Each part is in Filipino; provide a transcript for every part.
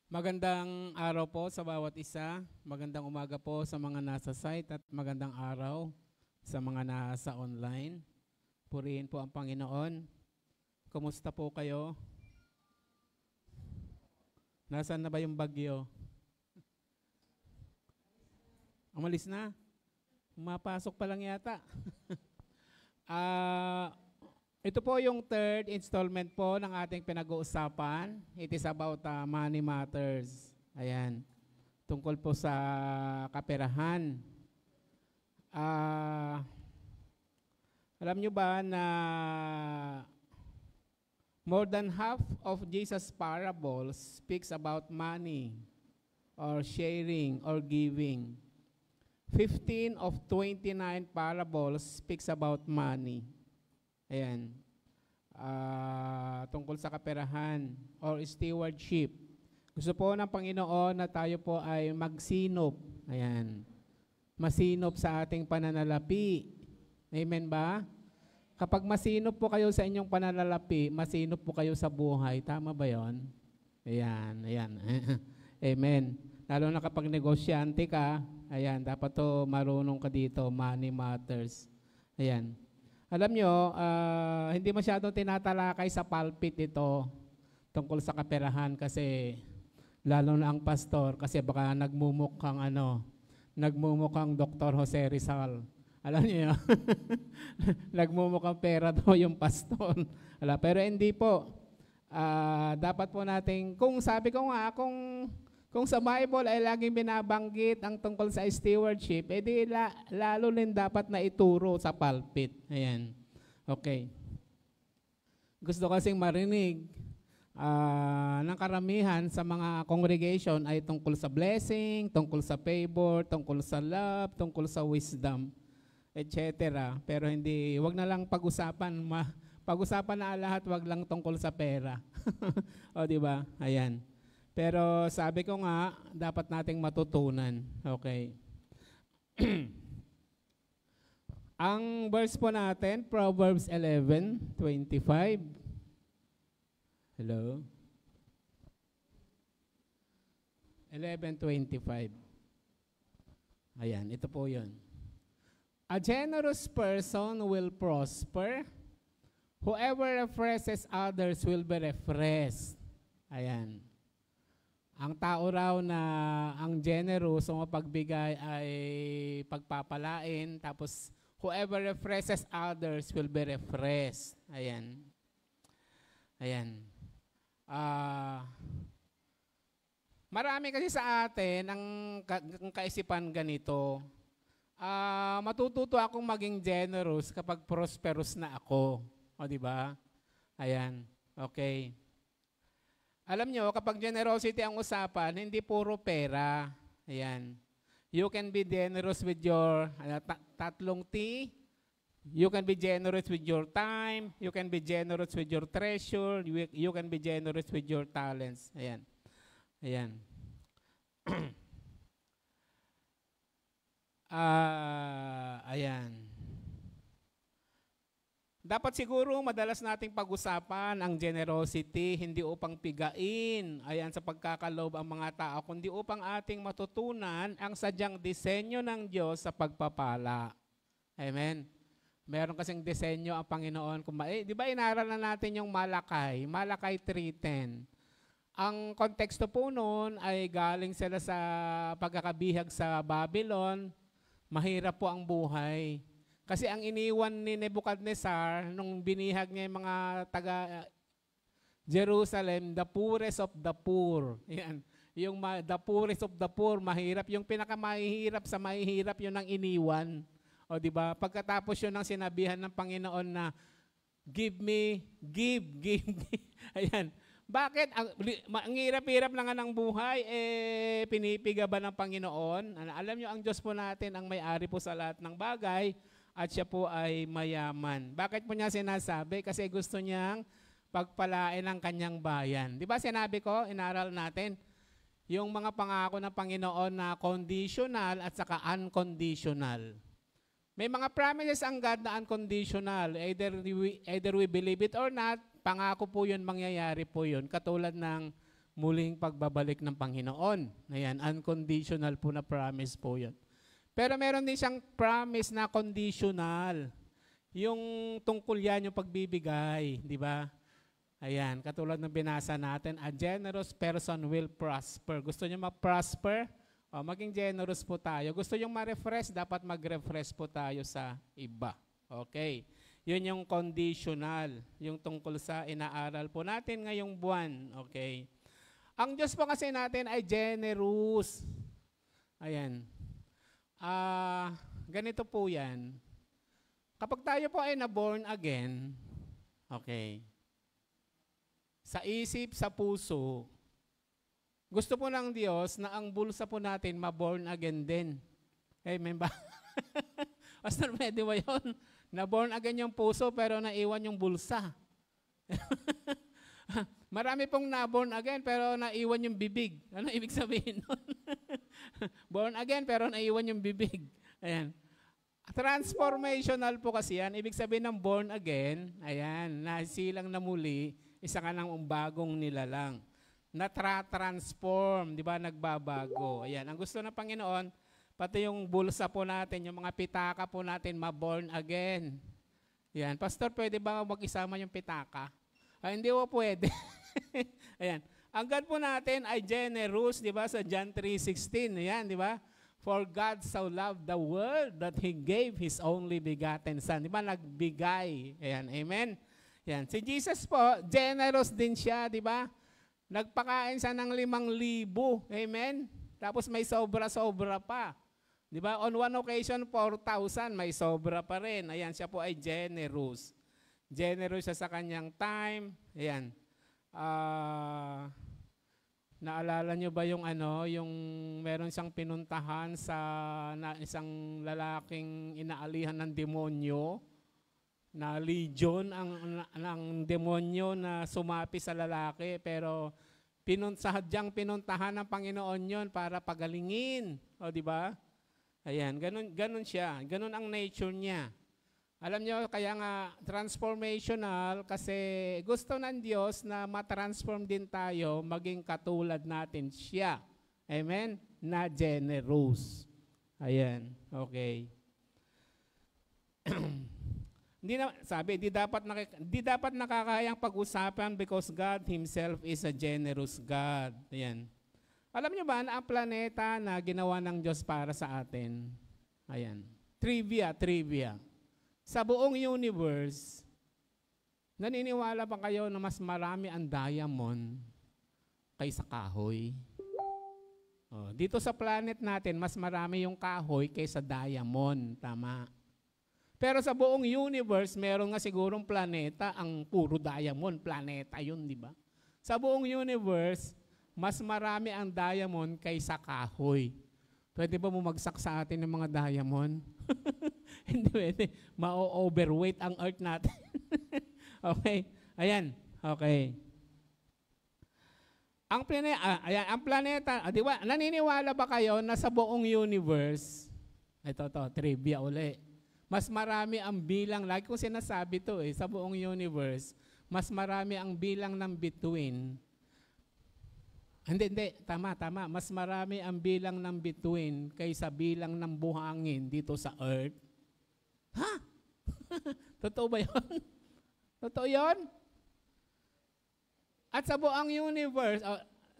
Magandang araw po sa bawat isa. Magandang umaga po sa mga nasa site at magandang araw sa mga nasa online. Purihin po ang Panginoon. Kumusta po kayo? Nasaan na ba yung bagyo? Umalis na? Mapasok pa lang yata. Ito po yung third installment po ng ating pinag-uusapan. It is about money matters. Ayan. Tungkol po sa kaperahan. Alam nyo ba na more than half of Jesus' parables speaks about money or sharing or giving. 15 of 29 parables speaks about money. Ayan. Tungkol sa kaperahan or stewardship. Gusto po ng Panginoon na tayo po ay magsinop. Ayan. Masinop sa ating pananalapi. Amen ba? Kapag masinop po kayo sa inyong pananalapi, masinop po kayo sa buhay. Tama ba yon? Ayan. Ayan. Amen. Lalo na kapag negosyante ka, ayan, dapat to marunong ka dito. Money matters. Ayan. Alam nyo, hindi masyadong tinatalakay sa pulpit ito tungkol sa kaperahan kasi lalo na ang pastor kasi baka nagmumukhang Dr. Jose Rizal. Alam nyo yun? Nagmumukhang pera daw yung pastor. Pero hindi po. Dapat po natin, kung sabi ko nga, kung sa Bible ay laging binabanggit ang tungkol sa stewardship, edi lalo rin dapat na ituro sa pulpit. Ayan. Okay. Gusto kasing marinig ng karamihan sa mga congregation ay tungkol sa blessing, tungkol sa favor, tungkol sa love, tungkol sa wisdom, etc. Pero hindi, wag na lang pag-usapan. Pag-usapan na lahat, wag lang tungkol sa pera. O, di ba? Ayan. Pero sabi ko nga, dapat nating matutunan. Okay. Ang verse po natin, Proverbs 11:25. Hello? 11:25. Ayan, ito po yun. A generous person will prosper. Whoever refreshes others will be refreshed. Ayan. Ang tao raw na ang generous o mapagbigay ay pagpapalain, tapos whoever refreshes others will be refreshed. Ayan. Ayan. Marami kasi sa atin ang kaisipan ganito. Matututo akong maging generous kapag prosperous na ako. O, di ba? Ayan. Okay. Alam nyo, kapag generosity ang usapan, hindi puro pera. Ayan. You can be generous with your tatlong T. You can be generous with your time. You can be generous with your treasure. You can be generous with your talents. Ayan. Ayan. Ayan. Dapat siguro madalas nating pag-usapan ang generosity, hindi upang pigain, ayan, sa pagkakaloob ang mga tao, kundi upang ating matutunan ang sadyang disenyo ng Diyos sa pagpapala. Amen. Meron kasing disenyo ang Panginoon. Di ba inaral na natin yung Malakay 3:10. Ang konteksto po noon ay galing sila sa pagkakabihag sa Babylon. Mahirap po ang buhay. Kasi ang iniwan ni Nebuchadnezzar nung binihag niya yung mga taga Jerusalem, the poorest of the poor. Yan. Yung the poorest of the poor, mahirap. Yung pinakamahihirap sa mahihirap, yun ang iniwan. O di ba? Pagkatapos yun ang sinabihan ng Panginoon na give me. Ayan. Bakit? Ang hirap-hirap na nga ng buhay, pinipiga ba ng Panginoon? Alam nyo, ang Diyos po natin ang may-ari po sa lahat ng bagay, at siya po ay mayaman. Bakit po niya sinasabi? Kasi gusto niyang pagpalain ang kanyang bayan. Di ba sinabi ko, inaral natin, yung mga pangako ng Panginoon na conditional at saka unconditional. May mga promises ang God na unconditional. Either we believe it or not, pangako po yun, mangyayari po yun. Katulad ng muling pagbabalik ng Panginoon. Ayan, unconditional po na promise po yun. Pero meron din siyang promise na conditional. Yung tungkol yan, yung pagbibigay, di ba? Ayan, katulad ng binasa natin, a generous person will prosper. Gusto niyo ma-prosper? O, maging generous po tayo. Gusto niyo ma-refresh? Dapat mag-refresh po tayo sa iba. Okay. Yun yung conditional, yung tungkol sa inaaral po natin ngayong buwan. Okay. Ang Diyos po kasi natin ay generous. Ayan. Ganito po yan. Kapag tayo po ay na-born again, okay, sa isip, sa puso, gusto po ng Diyos na ang bulsa po natin ma-born again din. Amen ba? Pastor, pwede ba yun? Na-born again yung puso pero naiwan yung bulsa. Marami pong na-born again pero naiwan yung bibig. Ano ibig sabihin nun? Born again pero naiwan yung bibig. Ayan. Transformational po kasi yan. Ibig sabihin ng born again, ayan, nasilang na muli, isa ka ng bagong nilalang. Na-transform, di ba, nagbabago. Ayan, ang gusto ng Panginoon, pati yung bulsa po natin, yung mga pitaka po natin, ma-born again. Ayan, Pastor, pwede ba mag-isama yung pitaka? Hindi po pwede. Ayan, ang God po natin ay generous, di ba, sa John 3:16. Ayan, di ba? For God so loved the world that He gave His only begotten Son. Di ba? Nagbigay. Ayan. Amen? Ayan. Si Jesus po, generous din siya. Di ba? Nagpakain siya ng 5,000. Amen? Tapos may sobra-sobra pa. Di ba? On one occasion, 4,000. May sobra pa rin. Ayan. Siya po ay generous. Generous siya sa kanyang time. Ayan. Naalala nyo ba yung yung meron siyang pinuntahan sa isang lalaking inaalihan ng demonyo, na legion ang demonyo na sumapi sa lalaki, pero sahadyang pinuntahan ng Panginoon yon para pagalingin. O di ba? Ayan, ganun siya. Ganun ang nature niya. Alam nyo, kaya nga transformational kasi gusto ng Diyos na matransform din tayo, maging katulad natin siya. Amen? Na generous. Ayan. Okay. Di dapat nakakayang pag-usapan because God Himself is a generous God. Ayan. Alam nyo ba na ang planeta na ginawa ng Diyos para sa atin? Ayan. Trivia. Sa buong universe, naniniwala ba kayo na mas marami ang diamond kaysa kahoy? Dito sa planet natin, mas marami yung kahoy kaysa diamond. Tama. Pero sa buong universe, meron nga sigurong planeta ang puro diamond. Planeta yun, di ba? Sa buong universe, mas marami ang diamond kaysa kahoy. Pwede ba bumagsak sa atin ng mga diamond? Hindi pwede. Ma-overweight ang earth natin. Okay. Ayan. Okay. Ang planeta, di ba? Naniniwala ba kayo na sa buong universe, ito, trivia uli, mas marami ang bilang, lagi ko sinasabi to sa buong universe, mas marami ang bilang ng bituin. Hindi, tama. Mas marami ang bilang ng bituin kaysa bilang ng buhangin dito sa earth. Ha? Totoo ba yun? Totoo yun? At sa buong universe,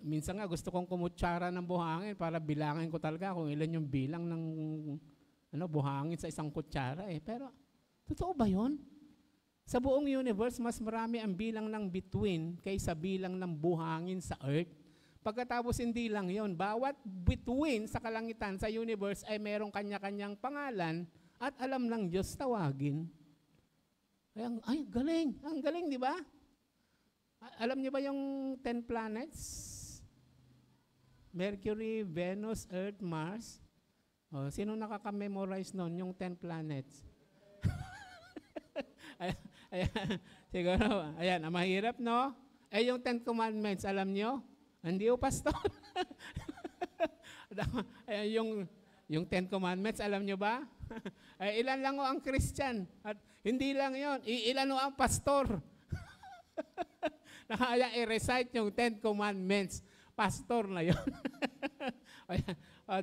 minsan nga gusto kong kumutsara ng buhangin para bilangin ko talaga kung ilan yung bilang ng buhangin sa isang kutsara. Pero, totoo ba yun? Sa buong universe, mas marami ang bilang ng bituin kaysa bilang ng buhangin sa earth. Pagkatapos hindi lang yon, bawat bituin sa kalangitan, sa universe, ay merong kanya-kanyang pangalan at alam ng Diyos tawagin. Ay, galing. Ang galing, di ba? Alam niyo ba yung 10 planets? Mercury, Venus, Earth, Mars. Sino nakaka-memorize nun yung 10 planets? Siguro, ayan, mahirap, no? Yung 10 commandments, alam niyo? Hindi o, Pastor. yung 10 commandments, alam nyo ba? Ilan lang o ang Christian. At hindi lang yon, ilan o ang pastor. Nakaya i-recite yung 10 commandments. pastor na yon.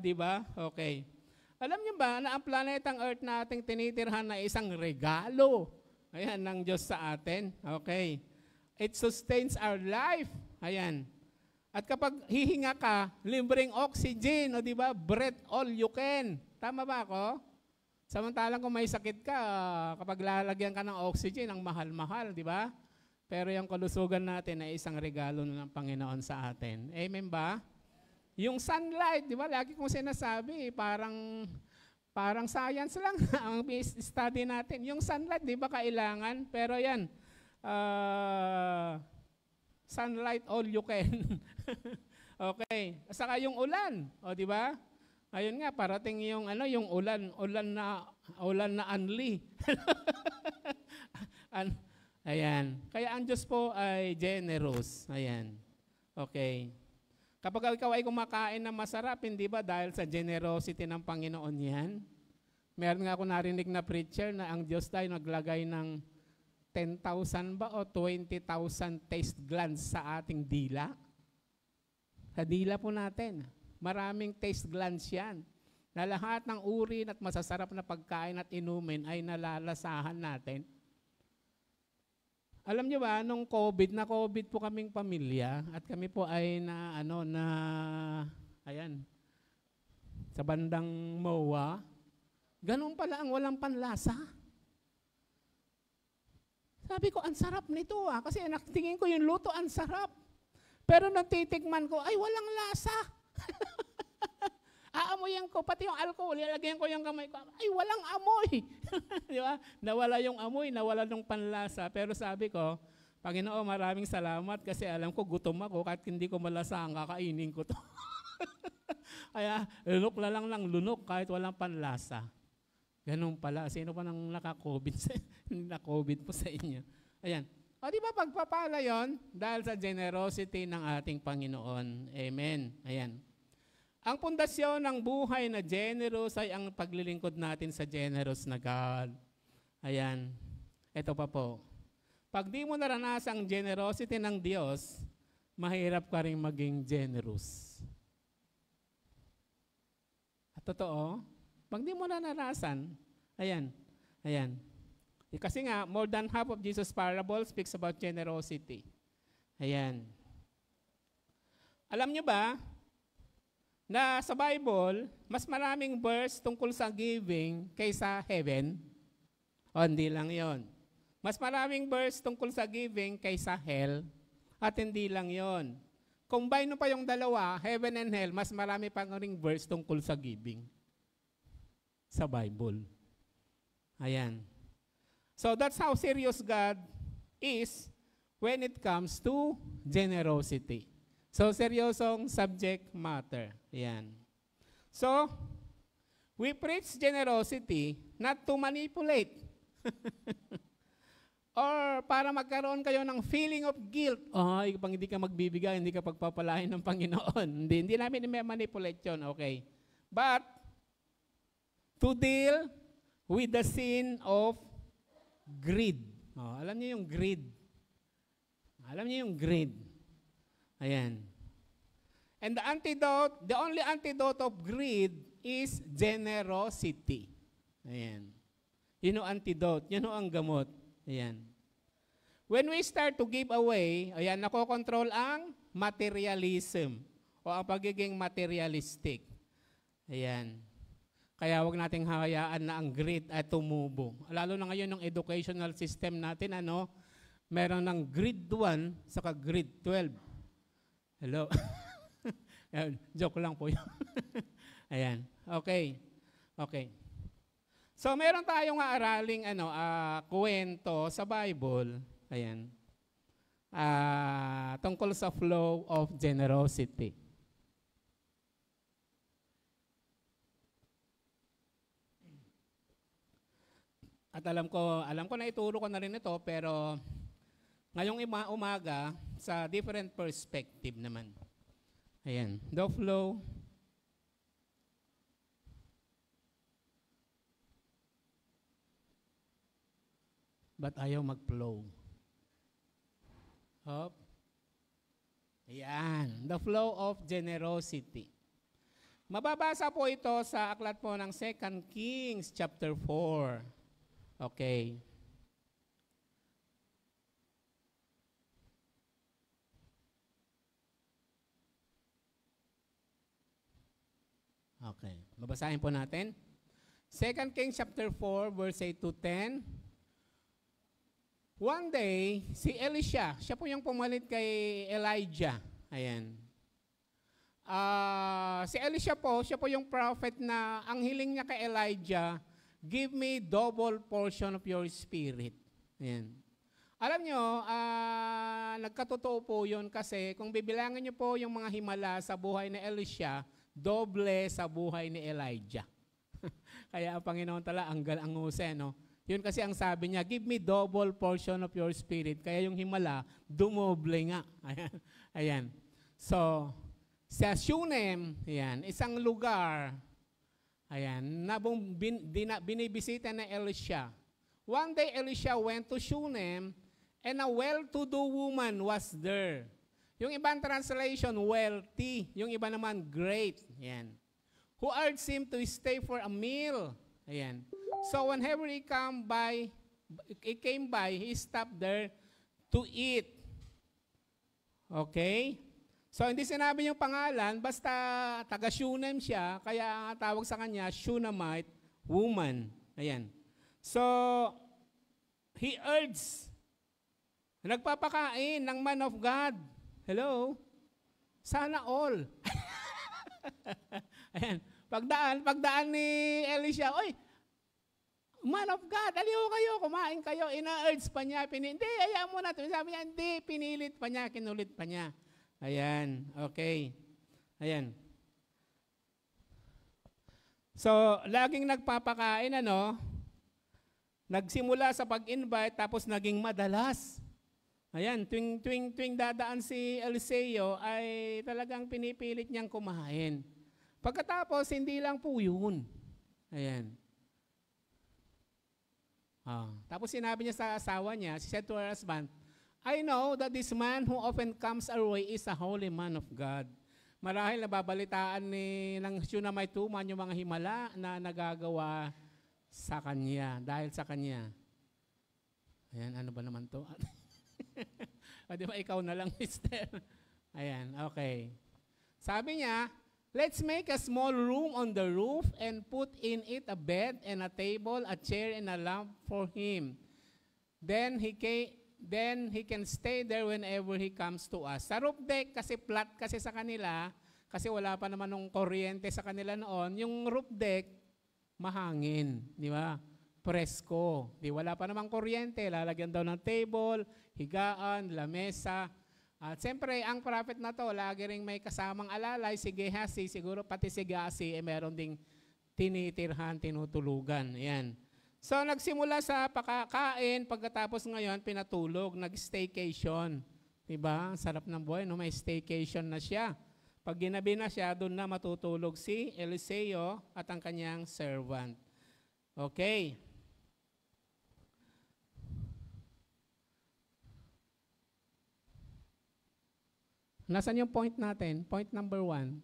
Di ba? Okay. Alam niyo ba na ang planetang Earth nating tinitirhan na isang regalo, ayan, ng Diyos sa atin? Okay. It sustains our life. Ayan. At kapag hihinga ka, libreng oxygen, o di ba? Breathe all you can. Tama ba ako? Samantalang kung may sakit ka, kapag lalagyan ka ng oxygen, ang mahal-mahal, di ba? Pero yung kalusugan natin ay isang regalo ng Panginoon sa atin. Amen ba? Yung sunlight, di ba? Lagi kong sinasabi, parang science lang ang study natin. Yung sunlight, di ba kailangan? Pero yan, sunlight all you can. Okay. Saka yung ulan, o di ba? Ayun nga, parating yung yung ulan na unli. Ayan. Kaya ang Diyos po ay generous. Ayan. Okay. Kapag ikaw ay kumakain na masarap, hindi ba dahil sa generosity ng Panginoon yan? Meron nga ako narinig na preacher na ang Diyos tayo naglagay ng 10,000 ba o 20,000 taste glands sa ating dila? Sa dila po natin. Maraming taste glands yan. Na lahat ng uri at masasarap na pagkain at inumin ay nalalasahan natin. Alam niyo ba, nung COVID po kaming pamilya at kami po ay sa bandang MOA, ganun pala ang walang panlasa. Sabi ko, ang sarap nito kasi tingin ko yung luto, ang sarap. Pero natitikman ko, ay walang lasa. Aamoyan ko, pati yung alcohol, ilalagyan ko yung kamay ko, ay walang amoy. Di ba? Nawala yung amoy, nawala yung panlasa. Pero sabi ko, Panginoon, maraming salamat kasi alam ko gutom ako kahit hindi ko malasa ang kakainin ko to. Kaya lunok na lang lunok kahit walang panlasa. Ganun pala. Sino pa nang naka-COVID? Na-COVID po sa inyo. Ayan. O di ba pagpapala yon dahil sa generosity ng ating Panginoon. Amen. Ayan. Ang pundasyon ng buhay na generous ay ang paglilingkod natin sa generous na God. Ayan. Ito pa po. Pag di mo naranasan ang generosity ng Diyos, mahirap ka rin maging generous. At totoo, pag di mo naranasan, ayan. Kasi nga, more than half of Jesus' parable speaks about generosity. Ayan. Alam niyo ba, na sa Bible, mas maraming verse tungkol sa giving kaysa heaven? O, hindi lang yon. Mas maraming verse tungkol sa giving kaysa hell? At hindi lang yon. Combine mo pa yung dalawa, heaven and hell, mas marami pang ring verse tungkol sa giving sa Bible. Ayan. So that's how serious God is when it comes to generosity. So, seryosong subject matter. Yan. So, we preach generosity not to manipulate. Or para magkaroon kayo ng feeling of guilt. Ay, pag hindi ka magbibigay, hindi ka pagpapalain ng Panginoon. Hindi namin manipulate yun. Okay. But, to deal with the sin of greed. Alam niyo yung greed. Alam niyo yung greed. Ayan. And the only antidote of greed is generosity. Ayan. Yun ang antidote. Yun ang gamot. Ayan. When we start to give away, ayan, nakokontrol ang materialism o ang pagiging materialistic. Ayan. Kaya wag nating hayaan na ang greed ay tumubo. Lalo na ngayon ng educational system natin, meron ng grade 1 saka grade 12. Hello? Joke lang po yun. Ayan. Okay. So, meron tayong aaraling kwento sa Bible. Ayan. Tungkol sa flow of generosity. At alam ko na ituro ko na rin ito, pero ngayong umaga, sa different perspective naman. Ayan. The flow. Ba't ayaw mag-flow? Hop. Ayan, the flow of generosity. Mababasa po ito sa aklat po ng 2 Kings chapter 4. Okay. Okay. Babasahin po natin. 2 Kings chapter 4 verse 8 to 10. One day, si Elisha, siya po yung pumalit kay Elijah. Ayan. Si Elisha po, siya po yung prophet na ang hiling niya kay Elijah, give me double portion of your spirit. Ayan. Alam nyo, nagkatotoo po yun kasi kung bibilangin nyo po yung mga himala sa buhay ni Elisha, doble sa buhay ni Elijah. Kaya ang Panginoon tala, ang huse, no? Yun kasi ang sabi niya, give me double portion of your spirit. Kaya yung himala, dumoble nga. Ayan. Ayan. So, sa Shunem, ayan, isang lugar, ayan, binibisita na Elisha. One day, Elisha went to Shunem, and a well-to-do woman was there. Yung ibang translation, wealthy. Yung iba naman, great. Ayan. Who urged him to stay for a meal. Ayan. So whenever he came by, he stopped there to eat. Okay? So hindi sinabi yung pangalan, basta taga-Shunem siya, kaya tawag sa kanya, Shunammite woman. Ayan. So, he urged, nagpapakain ng man of God. Hello? Sana all. Ayan. Pagdaan ni Elisha, oy, man of God, aliw kayo, kumain kayo. Ina-urge pa niya, hindi, ayaw mo na. Sabi niya, hindi, pinilit pa niya, kinulit pa niya. Ayan, okay. Ayan. So, laging nagpapakain, nagsimula sa pag-invite, tapos naging madalas. Ayan, tuwing dadaan si Eliseo, ay talagang pinipilit niyang kumain. Pagkatapos, hindi lang po yun. Ayan. Tapos sinabi niya sa asawa niya, she said to her husband, I know that this man who often comes our way is a holy man of God. Marahil nababalitaan ng Shunammite woman yung mga himala na nagagawa sa kanya, dahil sa kanya. Ayan, ano ba naman to? Di ba ikaw na lang, mister? Ayan, okay. Sabi niya, let's make a small room on the roof and put in it a bed and a table, a chair, and a lamp for him. Then he can stay there whenever he comes to us. Sa roof deck, kasi flat kasi sa kanila, kasi wala pa naman ng kuryente sa kanila noon, yung roof deck, mahangin, di ba? Presko. Wala pa namang kuryente, lalagyan daw ng table, higaan, lamesa. At siyempre, ang prophet na to, lagi ring may kasamang alalay, si Gehazi, siguro pati si Gehazi, meron ding tinitirhan, tinutulugan. Ayan. So, nagsimula sa pakakain, pagkatapos ngayon, pinatulog, nag-staycation. Diba? Sarap ng buhay, no? May staycation na siya. Pag ginabi na siya, doon na matutulog si Eliseo at ang kanyang servant. Okay. Nasaan yung point natin? Point number 1.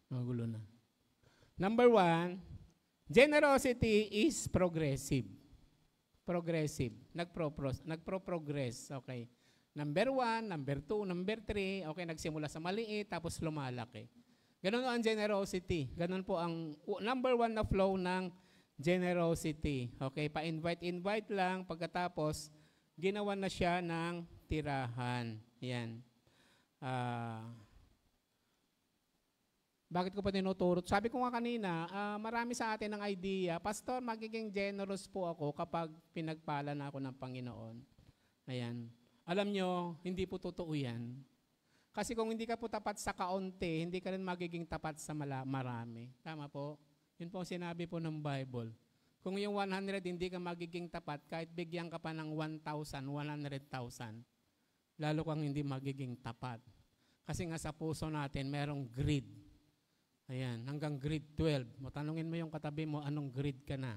Magulo na. Number 1, generosity is progressive. Progressive. Nagpro-progress. Okay. Number 1, number 2, number 3. Okay, nagsimula sa maliit, tapos lumalaki. Ganun ang generosity. Ganun po ang number 1 na flow ng generosity. Okay, pa-invite lang. Pagkatapos, ginawa na siya ng tirahan. Yan. Bakit ko pa tinuturo? Sabi ko nga kanina, marami sa atin ng idea, Pastor, magiging generous po ako kapag pinagpala na ako ng Panginoon. Ayan. Alam nyo, hindi po totoo yan. Kasi kung hindi ka po tapat sa kaunti, hindi ka rin magiging tapat sa marami. Tama po? Yun po ang sinabi po ng Bible. Kung yung 100 hindi ka magiging tapat, kahit bigyan ka pa ng 1,000, 100,000, lalo kang hindi magiging tapat. Kasi nga sa puso natin, merong greed. Ayan, hanggang grade 12. Tanungin mo yung katabi mo, anong grade ka na?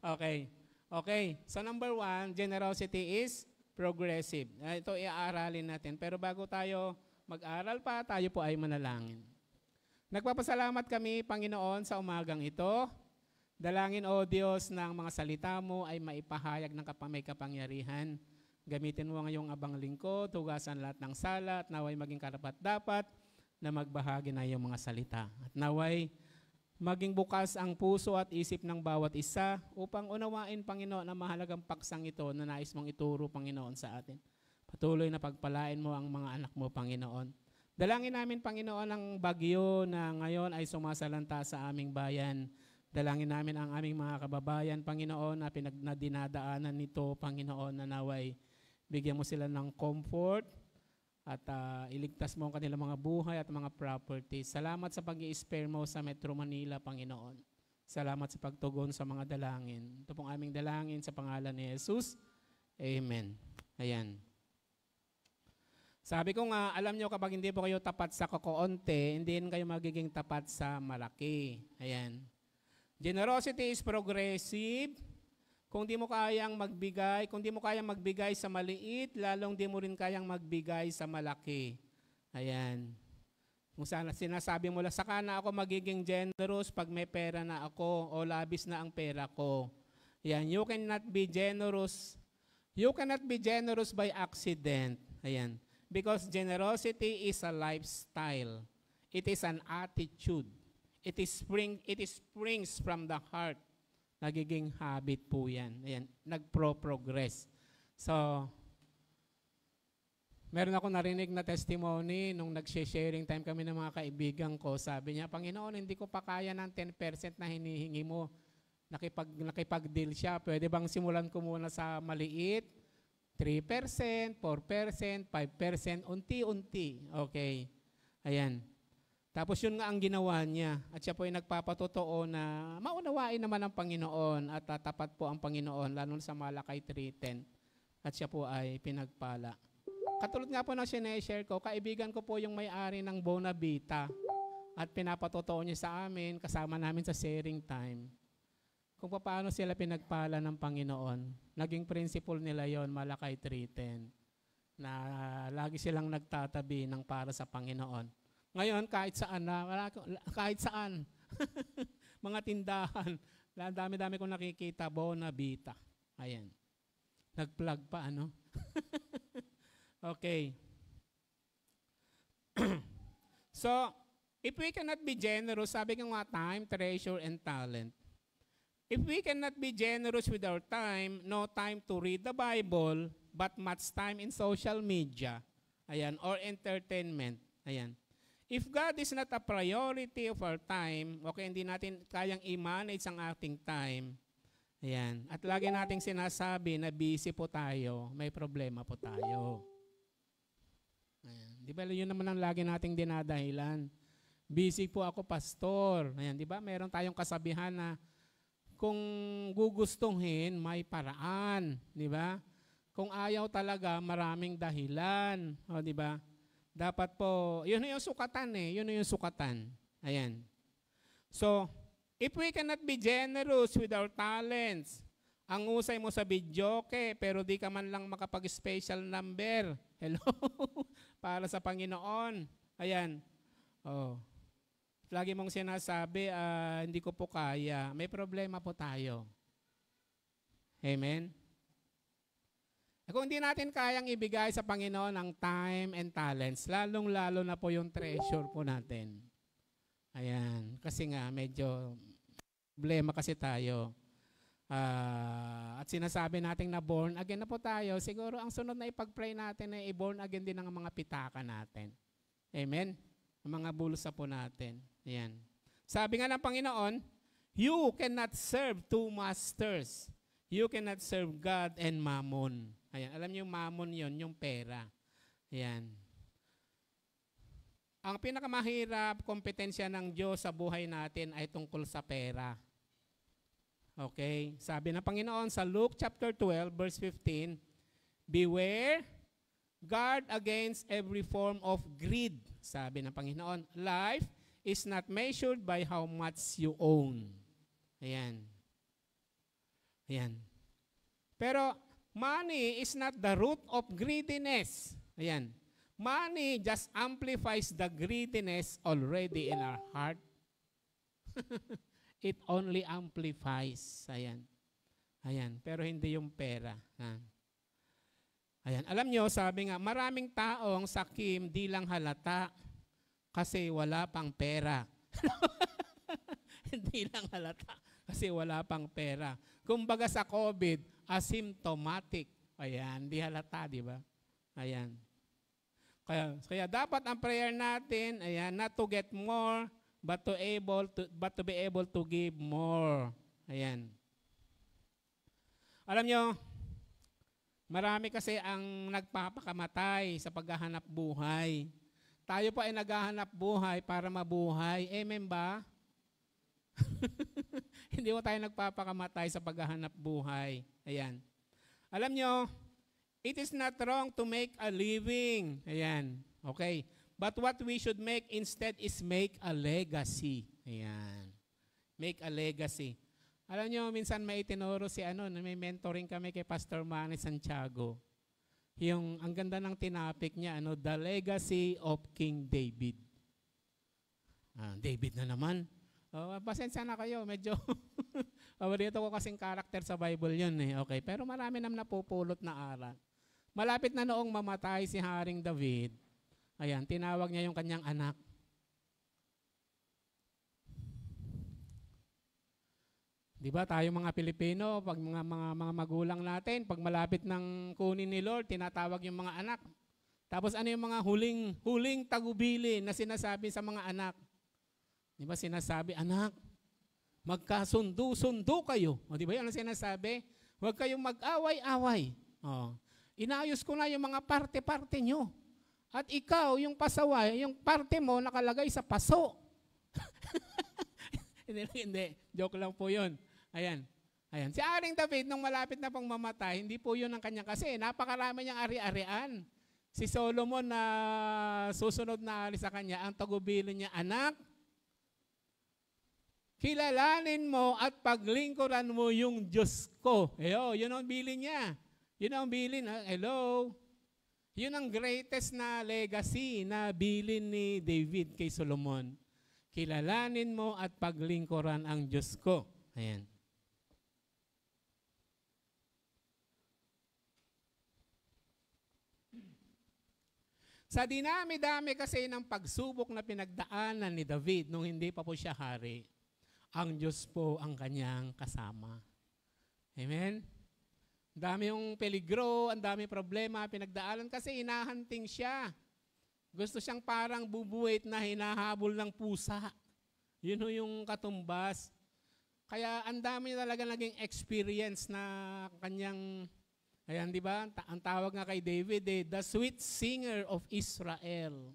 Okay. Okay, so number 1, generosity is progressive. Ito iaaralin natin. Pero bago tayo mag-aral pa, tayo po ay manalangin. Nagpapasalamat kami, Panginoon, sa umagang ito. Dalangin, O Diyos, ng mga salita mo ay maipahayag ng may kapangyarihan. Gamitin mo ngayong abang lingkod, tugasan lahat ng sala at naway maging karapat-dapat na magbahagi na iyong mga salita. At naway maging bukas ang puso at isip ng bawat isa upang unawain, Panginoon, ang mahalagang paksang ito na nais mong ituro, Panginoon, sa atin. Patuloy na pagpalain mo ang mga anak mo, Panginoon. Dalangin namin, Panginoon, ang bagyo na ngayon ay sumasalanta sa aming bayan. Dalangin namin ang aming mga kababayan, Panginoon, na dinadaanan nito, Panginoon, na naway bigyan mo sila ng comfort at iligtas mo ang kanilang mga buhay at mga properties. Salamat sa pag-i-spare mo sa Metro Manila, Panginoon. Salamat sa pagtugon sa mga dalangin. Ito pong aming dalangin sa pangalan ni Jesus. Amen. Ayan. Sabi ko nga, alam nyo kapag hindi po kayo tapat sa kokoonte, hindi kayo magiging tapat sa malaki. Ayan. Generosity is progressive. Kung di mo kayang magbigay sa maliit, lalong di mo rin kayang magbigay sa malaki. Ayan. Kung sinasabi mo lang, saka na ako magiging generous pag may pera na ako o labis na ang pera ko. Ayan. You cannot be generous. You cannot be generous by accident. Ayan. Because generosity is a lifestyle. It is an attitude. It springs from the heart. Nagiging habit po yan. Ayan, nagpro-progress. So, meron ako narinig na testimony nung nag-sharing time kami ng mga kaibigan ko. Sabi niya, Panginoon, hindi ko pa kaya ng 10% na hinihingi mo. Nakipag-deal siya. Pwede bang simulan ko muna sa maliit? 3%, 4%, 5%, unti-unti. Okay. Ayan. Tapos yun nga ang ginawa niya. At siya po ay nagpapatotoo na maunawain naman ang Panginoon at tatapat po ang Panginoon, lalo sa Malakay 3:10. At siya po ay pinagpala. Katulad nga po na sineshare ko, kaibigan ko po yung may-ari ng Bonavita. At pinapatotoo niya sa amin, kasama namin sa sharing time, kung paano sila pinagpala ng Panginoon. Naging principle nila yon, Malakay 3:10, na lagi silang nagtatabi ng para sa Panginoon. Ngayon, kahit saan, mga tindahan, dami-dami kong nakikita, Bonavita. Ayan. Nag-plug pa, ano? Okay. So, if we cannot be generous, sabi ko nga, time, treasure, and talent. If we cannot be generous with our time, no time to read the Bible, but much time in social media, ayan, or entertainment, ayan. If God is not a priority of our time, okay, hindi natin kayang i-manage ang ating time, ayan, at lagi nating sinasabi na busy po tayo, may problema po tayo. Ayan. Di ba yun naman ang lagi nating dinadahilan? Busy po ako, pastor. Ayan, di ba? Meron tayong kasabihan na kung gugustuhin, may paraan. Di ba? Kung ayaw talaga, maraming dahilan. O, di ba? Dapat po, yun yung sukatan eh. Yun yung sukatan. Ayan. So, if we cannot be generous with our talents, ang usay mo sa videoke, pero di ka man lang makapag-special number. Hello? Para sa Panginoon. Ayan. Oh. Lagi mong sinasabi, hindi ko po kaya. May problema po tayo. Amen? Kung hindi natin kayang ibigay sa Panginoon ang time and talents, lalong-lalo na po yung treasure po natin. Ayan. Kasi nga, medyo problema kasi tayo. At sinasabi natin na born again na po tayo, siguro ang sunod na ipag-pray natin ay i-born again din ang mga pitaka natin. Amen? Ang mga bulsa po natin. Ayan. Sabi nga ng Panginoon, you cannot serve two masters. You cannot serve God and mammon. Ayan. Alam niyo yung mammon yon, yung pera. Ayan. Ang pinakamahirap kompetensya ng Diyos sa buhay natin ay tungkol sa pera. Okay? Sabi ng Panginoon sa Luke chapter 12, verse 15, beware, guard against every form of greed. Sabi ng Panginoon, life is not measured by how much you own. Ayan. Ayan. Pero money is not the root of greediness. Ayan. Money just amplifies the greediness already in our heart. It only amplifies. Ayan. Ayan. Pero hindi yung pera. Ayan. Alam nyo, sabi nga, maraming taong sakim di lang halata kasi wala pang pera. Hindi lang halata kasi wala pang pera. Kumbaga sa COVID, asymptomatic. Ayan, di halata, di ba? Ayan. Kaya dapat ang prayer natin, ayan, not to get more, but to be able to give more. Ayan. Alam nyo, marami kasi ang nagpapakamatay sa paghahanap buhay. Tayo pa ay naghahanap buhay para mabuhay. Amen ba? Hindi mo tayo nagpapakamatay sa paghahanap buhay. Ayan. Alam nyo, it is not wrong to make a living. Ayan. Okay. But what we should make instead is make a legacy. Ayan. Make a legacy. Alam nyo, minsan may itinuro may mentoring kami kay Pastor Manny Santiago. Ang ganda ng tinapik niya, The Legacy of King David. David na naman. Pasensya na kayo, medyo paborito ko kasing karakter sa Bible yun eh. Okay, pero marami naman napupulot na aral. Malapit na noong mamatay si Haring David, ayan, tinawag niya yung kanyang anak. Di ba tayo mga Pilipino, pag mga magulang natin, pag malapit ng kunin ni Lord, tinatawag yung mga anak. Tapos ano yung mga huling tagubili na sinasabi sa mga anak? Di ba sinasabi, anak, magkasundo-sundo kayo. O di ba yun ang sinasabi? Huwag kayong mag-away-away. Inayos ko na yung mga parte-parte nyo. At ikaw, yung pasaway, yung parte mo nakalagay sa paso. Hindi. Joke lang po yun. Ayan. Si Haring David, nung malapit na pang mamatay, hindi po yun ang kanya kasi napakarami niyang ari-arian. Si Solomon na susunod na ari sa kanya, ang tagubilin niya, anak, kilalanin mo at paglingkuran mo yung Diyos ko. Yun ang bilin niya. Yun ang bilin. Hello? Yun ang greatest na legacy na bilin ni David kay Solomon. Kilalanin mo at paglingkuran ang Diyos ko. Ayan. Sa dinami-dami kasi ng pagsubok na pinagdaanan ni David nung hindi pa po siya hari, ang Diyos po ang kanyang kasama. Amen? Ang dami yung peligro, ang dami problema, pinagdaanan kasi hinahunting siya. Gusto siyang parang bubuwit na hinahabol ng pusa. Yun yung katumbas. Kaya ang dami niya talaga naging experience na kanyang, ayan di ba? Ang tawag nga kay David, the sweet singer of Israel.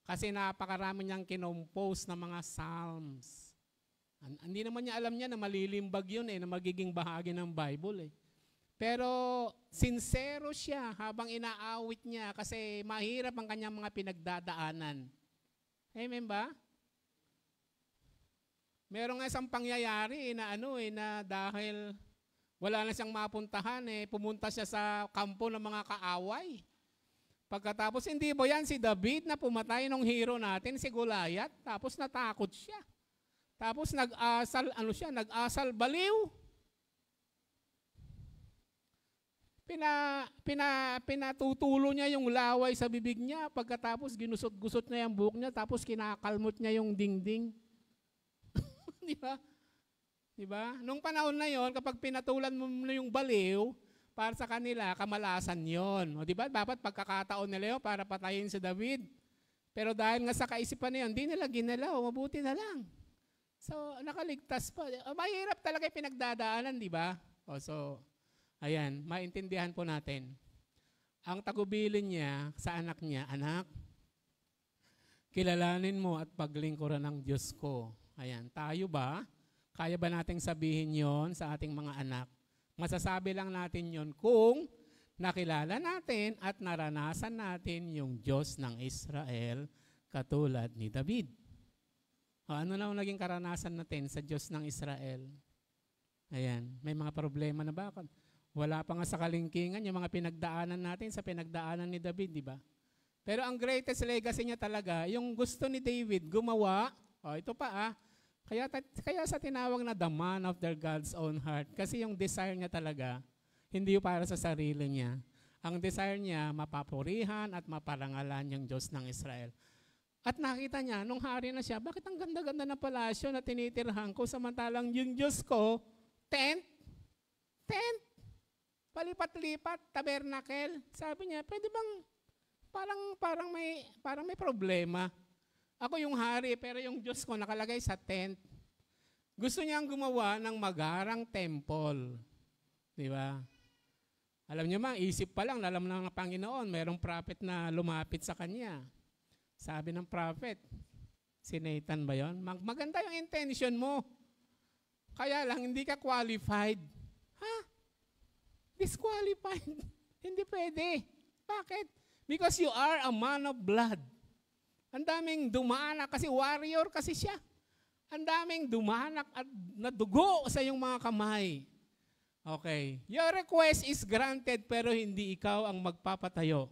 Kasi napakarami niyang kinompose na mga psalms. Hindi naman niya alam niya na malilimbag yun na magiging bahagi ng Bible Pero sincero siya habang inaawit niya kasi mahirap ang kanyang mga pinagdadaanan. Amen ba? Meron nga isang pangyayari na na dahil wala na siyang mapuntahan pumunta siya sa kampo ng mga kaaway. Pagkatapos hindi ba yan si David na pumatay ng hero natin, si Goliath, tapos natakot siya. Tapos nag-asal baliw. Pinatutulo niya yung laway sa bibig niya, pagkatapos ginusot-gusot niya yung buhok niya, tapos kinakalmot niya yung dingding. Di ba? Di ba? Nung panahon na yon, kapag pinatulan mo na yung baliw, para sa kanila, kamalasan yon. O di ba? Dapat pagkakataon nila yun para patayin si David. Pero dahil nga sa kaisipan na yun, di nila ginalaw, mabuti na lang. So, nakaligtas pa. Mahirap talaga yung pinagdadaanan, di ba? Ayan, maintindihan po natin. Ang tagubilin niya sa anak niya, anak, kilalanin mo at paglingkuran ng Diyos ko. Ayan, tayo ba? Kaya ba nating sabihin yon sa ating mga anak? Masasabi lang natin yon kung nakilala natin at naranasan natin yung Diyos ng Israel katulad ni David. Ano na ang naging karanasan natin sa Diyos ng Israel? Ayan, may mga problema na ba? Wala pa nga sa kalingkingan yung mga pinagdaanan natin sa pinagdaanan ni David, di ba? Pero ang greatest legacy niya talaga, yung gusto ni David gumawa, ito pa kaya sa tinawag na the man after God's own heart, kasi yung desire niya talaga, hindi para sa sarili niya. Ang desire niya, mapapurihan at maparangalan yung Diyos ng Israel. At nakita niya, nung hari na siya, bakit ang ganda-ganda na palasyo na tinitirhan ko, samantalang yung Diyos ko, tent, palipat-lipat, tabernacle. Sabi niya, pwede bang, parang may problema. Ako yung hari, pero yung Diyos ko nakalagay sa tent. Gusto niyang gumawa ng magarang temple. Di ba? Alam niyo isip pa lang, alam ng Panginoon, mayroong prophet na lumapit sa kanya. Sabi ng prophet, si Nathan ba yun? Maganda yung intention mo. Kaya lang, hindi ka qualified. Disqualified. Hindi pwede. Bakit? Because you are a man of blood. Ang daming dumanak kasi warrior kasi siya. Ang daming dumanak at nadugo sa iyong mga kamay. Okay. Your request is granted pero hindi ikaw ang magpapatayo.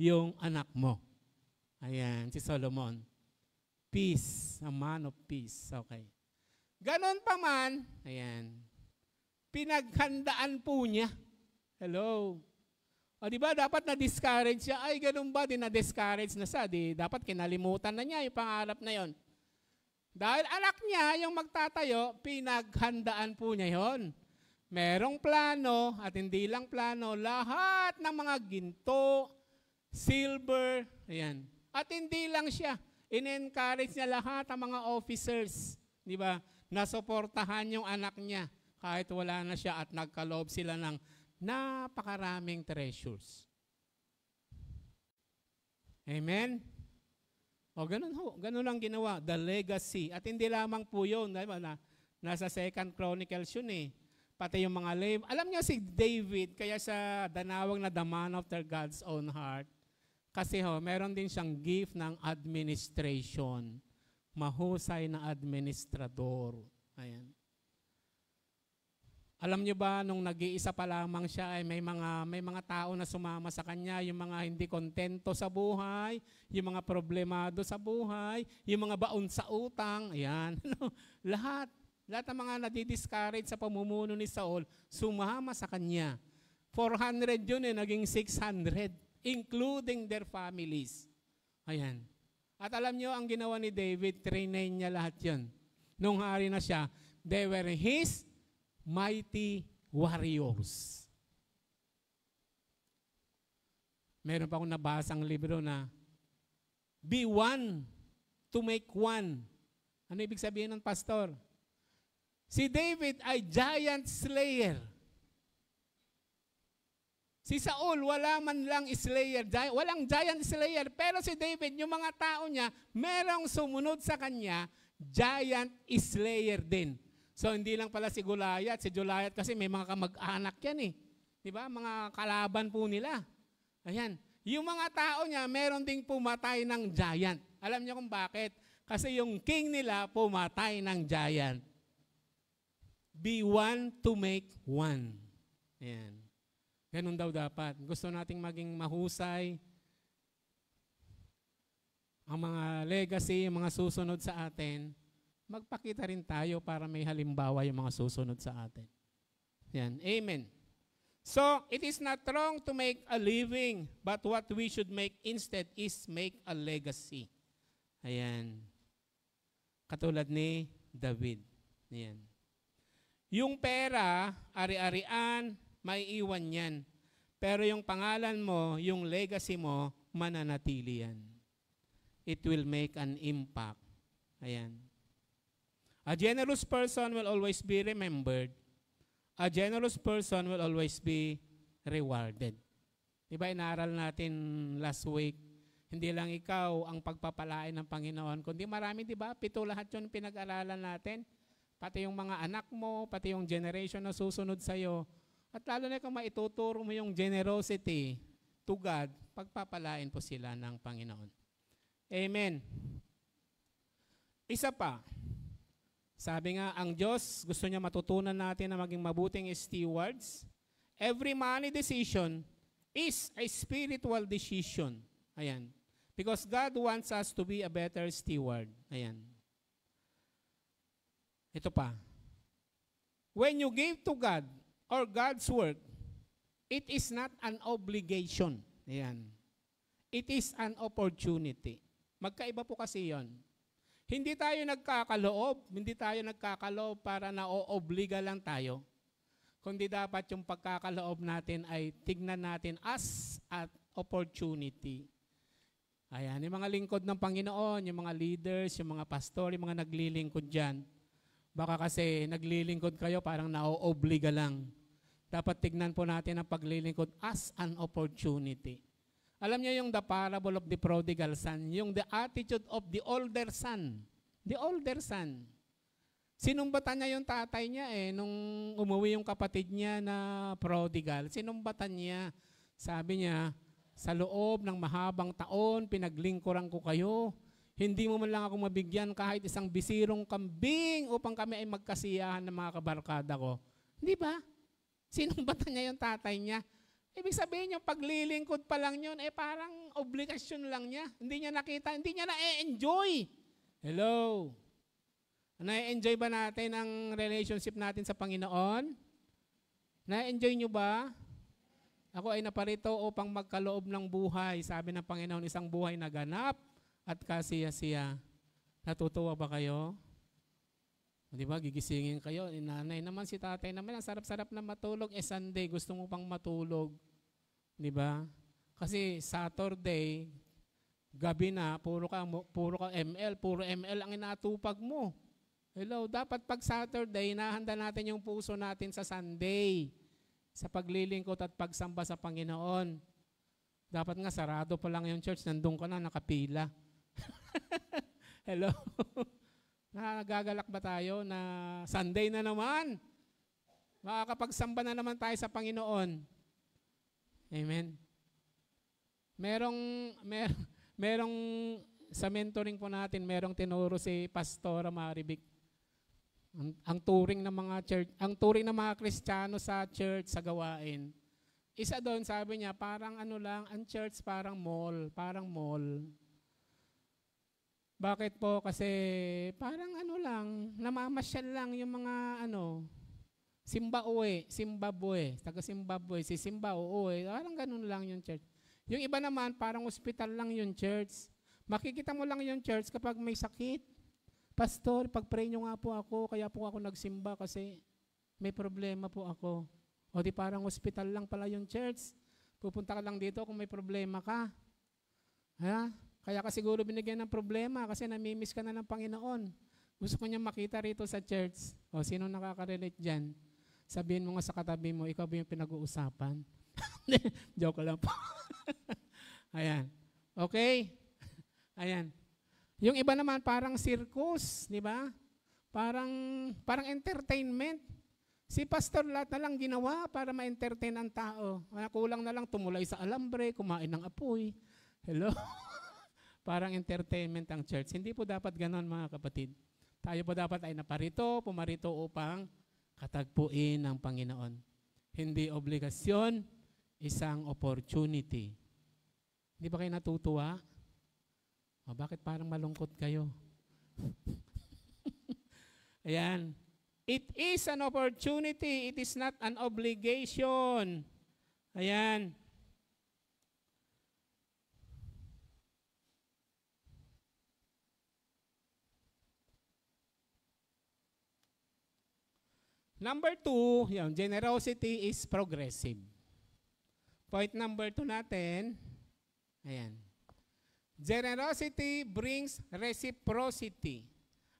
Yung anak mo. Ayan, si Solomon. Peace. A man of peace. Okay. Ganon pa man, ayan, pinaghandaan po niya. Hello. O di ba dapat na-discourage siya? Ay, ganun ba? Di na-discourage na siya. Di dapat kinalimutan na niya yung pangarap na yon. Dahil anak niya yung magtatayo, pinaghandaan po niya yon. Merong plano at hindi lang plano, lahat ng mga ginto, silver, ayan. At hindi lang siya, in-encourage niya lahat ang mga officers, di ba? Nasuportahan yung anak niya kahit wala na siya at nagkaloob sila ng napakaraming treasures. Amen? O ganun lang ginawa, the legacy. At hindi lamang po yun, diba? Nasa 2 Chronicles yun eh. Pati yung mga alam niyo si David, kaya sa danawag na the man after God's own heart, kasi meron din siyang gift ng administration. Mahusay na administrador. Ayan. Alam niyo ba, nung nag-iisa pa lamang siya, ay may mga tao na sumama sa kanya, yung mga hindi kontento sa buhay, yung mga problemado sa buhay, yung mga baon sa utang, ayan. Lahat ng mga nadidiscourage sa pamumuno ni Saul, sumama sa kanya. 400 yun naging 600, including their families. Ayan. At alam niyo, ang ginawa ni David, trinain niya lahat yun. Nung hari na siya, they were his mighty warriors. Meron pa akong nabasang libro na be one to make one. Ano ibig sabihin ng pastor? Si David ay giant slayer. Si Saul, wala man lang slayer, walang giant slayer, pero si David, yung mga tao niya, merong sumunod sa kanya, giant slayer din. So, hindi lang pala si Goliath kasi may mga kamag-anak yan eh. Diba? Mga kalaban po nila. Ayan. Yung mga tao niya, meron ding pumatay ng giant. Alam niyo kung bakit? Kasi yung king nila, pumatay ng giant. Be one to make one. Ayan. Ganun daw dapat. Gusto nating maging mahusay. Ang mga legacy, yung mga susunod sa atin, magpakita rin tayo para may halimbawa yung mga susunod sa atin. Yan. Amen. So, it is not wrong to make a living, but what we should make instead is make a legacy. Ayan. Katulad ni David. Ayan. Yung pera, ari-arian, may iwan yan. Pero yung pangalan mo, yung legacy mo, mananatili yan. It will make an impact. Ayan. A generous person will always be remembered. A generous person will always be rewarded. Diba, inaral natin last week, hindi lang ikaw ang pagpapalain ng Panginoon, kundi marami, diba? 7 lahat yun pinag-aralan natin. Pati yung mga anak mo, pati yung generation na susunod sa'yo. At lalo na kung maituturo mo yung generosity to God, pagpapalain po sila ng Panginoon. Amen. Isa pa, sabi nga, ang Diyos gusto niya matutunan natin na maging mabuting stewards every money decision is a spiritual decision. Ayan. Because God wants us to be a better steward. Ayan. Ito pa. When you give to God or God's work, it is not an obligation. Ayan. It is an opportunity. Magkaiba po kasi yon. Hindi tayo nagkakaloob para na-oobliga lang tayo. Kundi dapat yung pagkakaloob natin ay tignan natin as an opportunity. Ayan, yung mga lingkod ng Panginoon, yung mga leaders, yung mga pastor, yung mga naglilingkod dyan. Baka kasi naglilingkod kayo parang na-oobliga lang. Dapat tignan po natin ang paglilingkod as an opportunity. Alam niyo yung the parable of the prodigal son, yung the attitude of the older son. The older son. Sinumbatan niya yung tatay niya nung umuwi yung kapatid niya na prodigal. Sinumbatan niya. Sabi niya, sa loob ng mahabang taon, pinaglingkuran ko kayo. Hindi mo man lang ako mabigyan kahit isang bisirong kambing upang kami ay magkasiyahan ng mga kabarkada ko. Hindi ba? Sinumbatan niya yung tatay niya. Ibig sabihin yung paglilingkod pa lang yun, parang obligasyon lang niya. Hindi niya nakita, hindi niya na-enjoy. Hello? Na-enjoy ba natin ang relationship natin sa Panginoon? Na-enjoy nyo ba? Ako ay naparito upang magkaloob ng buhay. Sabi ng Panginoon, isang buhay na ganap at kasiya-siya. Natutuwa ba kayo? Di ba, gigisingin kayo. Nanay naman, si tatay naman, ang sarap-sarap na matulog. Sunday, gusto mo pang matulog. Di ba? Kasi Saturday, gabi na, puro ka ML, puro ML ang inatupag mo. Hello, dapat pag Saturday, nahanda natin yung puso natin sa Sunday, sa paglilingkod at pagsamba sa Panginoon. Dapat nga, sarado pa lang yung church, nandun ka na, nakapila. Hello? Nagagalak ba tayo na Sunday na naman? Makakapagsamba na naman tayo sa Panginoon. Amen. Merong sa mentoring po natin, merong tinuro si Pastora Maribik. Ang turing ng mga church, ang turing ng mga Kristiyano sa church, sa gawain. Isa doon, sabi niya, parang ano lang, ang church parang mall. Bakit po? Kasi parang ano lang, namamasyal lang yung mga Zimbabwe, taga Zimbabwe, si Simba, parang ganun lang yung church. Yung iba naman, parang hospital lang yung church. Makikita mo lang yung church kapag may sakit. Pastor, pag-pray nyo nga po ako, kaya po ako nagsimba kasi may problema po ako. O di parang hospital lang pala yung church. Pupunta ka lang dito kung may problema ka. Ha? Kaya ka siguro binigyan ng problema kasi namimiss ka na ng Panginoon. Gusto ko niya makita rito sa church. O sino nakaka-relate dyan? Sabihin mo nga sa katabi mo, ikaw ba yung pinag-uusapan? Joke lang po. Ayan. Okay? Ayan. Yung iba naman parang circus, di ba? Parang entertainment. Si pastor lahat na lang ginawa para ma-entertain ang tao. Kulang na lang tumulay sa alambre, kumain ng apoy. Hello? Parang entertainment ang church. Hindi po dapat ganon, mga kapatid. Tayo po dapat ay pumarito upang katagpuin ng Panginoon. Hindi obligasyon, isang opportunity. Hindi ba kayo natutuwa? O, bakit parang malungkot kayo? Ayan. It is an opportunity. It is not an obligation. Ayan. Number 2, yung generosity is progressive. Point number 2 natin, ayan. Generosity brings reciprocity.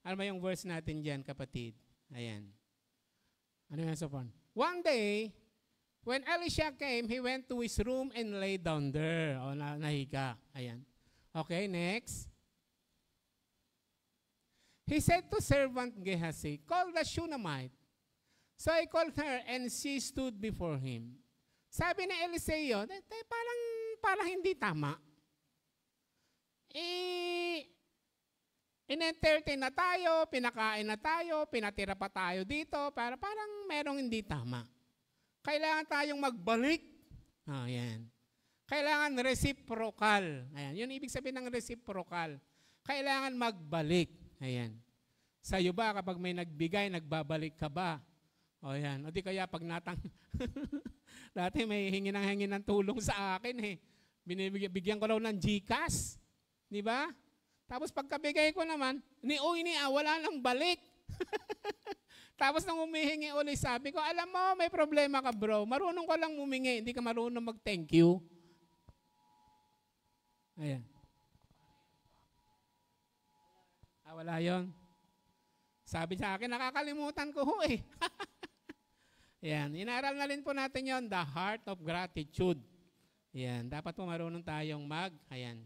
Ano ba yung verse natin dyan, kapatid? Ayan. Ano yung so far? One day, when Elisha came, he went to his room and lay down there. O, nahiga. Ayan. Okay, next. He said to servant Gehazi, call the Shunammite. So I called her and she stood before him. Sabi ni Eliseo, parang hindi tama. In-entertain na tayo, pinakain na tayo, pinatira pa tayo dito, parang merong hindi tama. Kailangan tayong magbalik. Ayan. Kailangan reciprocal. Ayan. Yun ibig sabihin ng reciprocal. Kailangan magbalik. Ayan. Sa'yo ba kapag may nagbigay, nagbabalik ka ba? O yan. O di kaya pag dati may hingin ng tulong sa akin eh. Binibigyan ko raw ng GCash. Di ba? Tapos pagkabigay ko naman, wala nang balik. Tapos nang humihingi ulit, sabi ko, alam mo, may problema ka bro. Marunong ka lang humingi, hindi ka marunong mag-thank you. Ayan. Wala yun. Sabi sa akin, nakakalimutan ko ho eh. Ayan, inaral na rin po natin yon, the heart of gratitude. Ayan, dapat po marunong tayong ayan.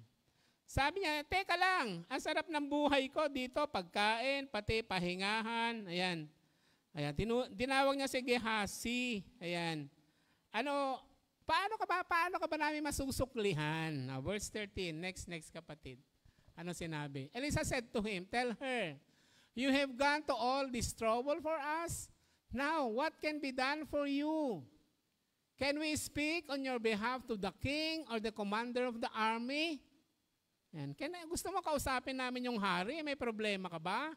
Sabi niya, teka lang, ang sarap ng buhay ko dito, pagkain, pati pahingahan. Ayan. Ayan, dinawag niya si Gehazi. Ayan. Paano ka ba namin masusuklihan? Now, verse 13, next kapatid. Ano sinabi? Elisa said to him, tell her, you have gone to all this trouble for us. Now, what can be done for you? Can we speak on your behalf to the king or the commander of the army? Yan. Gusto mo kausapin namin yung hari? May problema ka ba?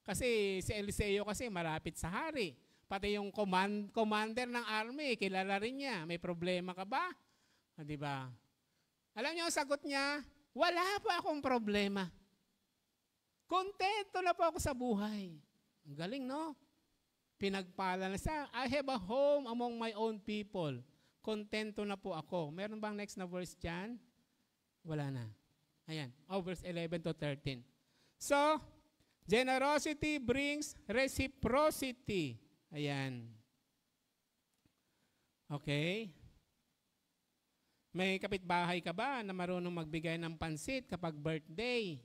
Kasi si Eliseo kasi marapit sa hari. Pati yung commander ng army, kilala rin niya. May problema ka ba? Di ba? Alam niyo ang sagot niya? Wala pa akong problema. Kontento na po ako sa buhay. Ang galing, no? Pinagpala na siya. I have a home among my own people. Kontento na po ako. Meron bang next na verse dyan? Wala na. Ayan. Verse 11 to 13. So, generosity brings reciprocity. Ayan. Okay. May kapitbahay ka ba na marunong magbigay ng pansit kapag birthday?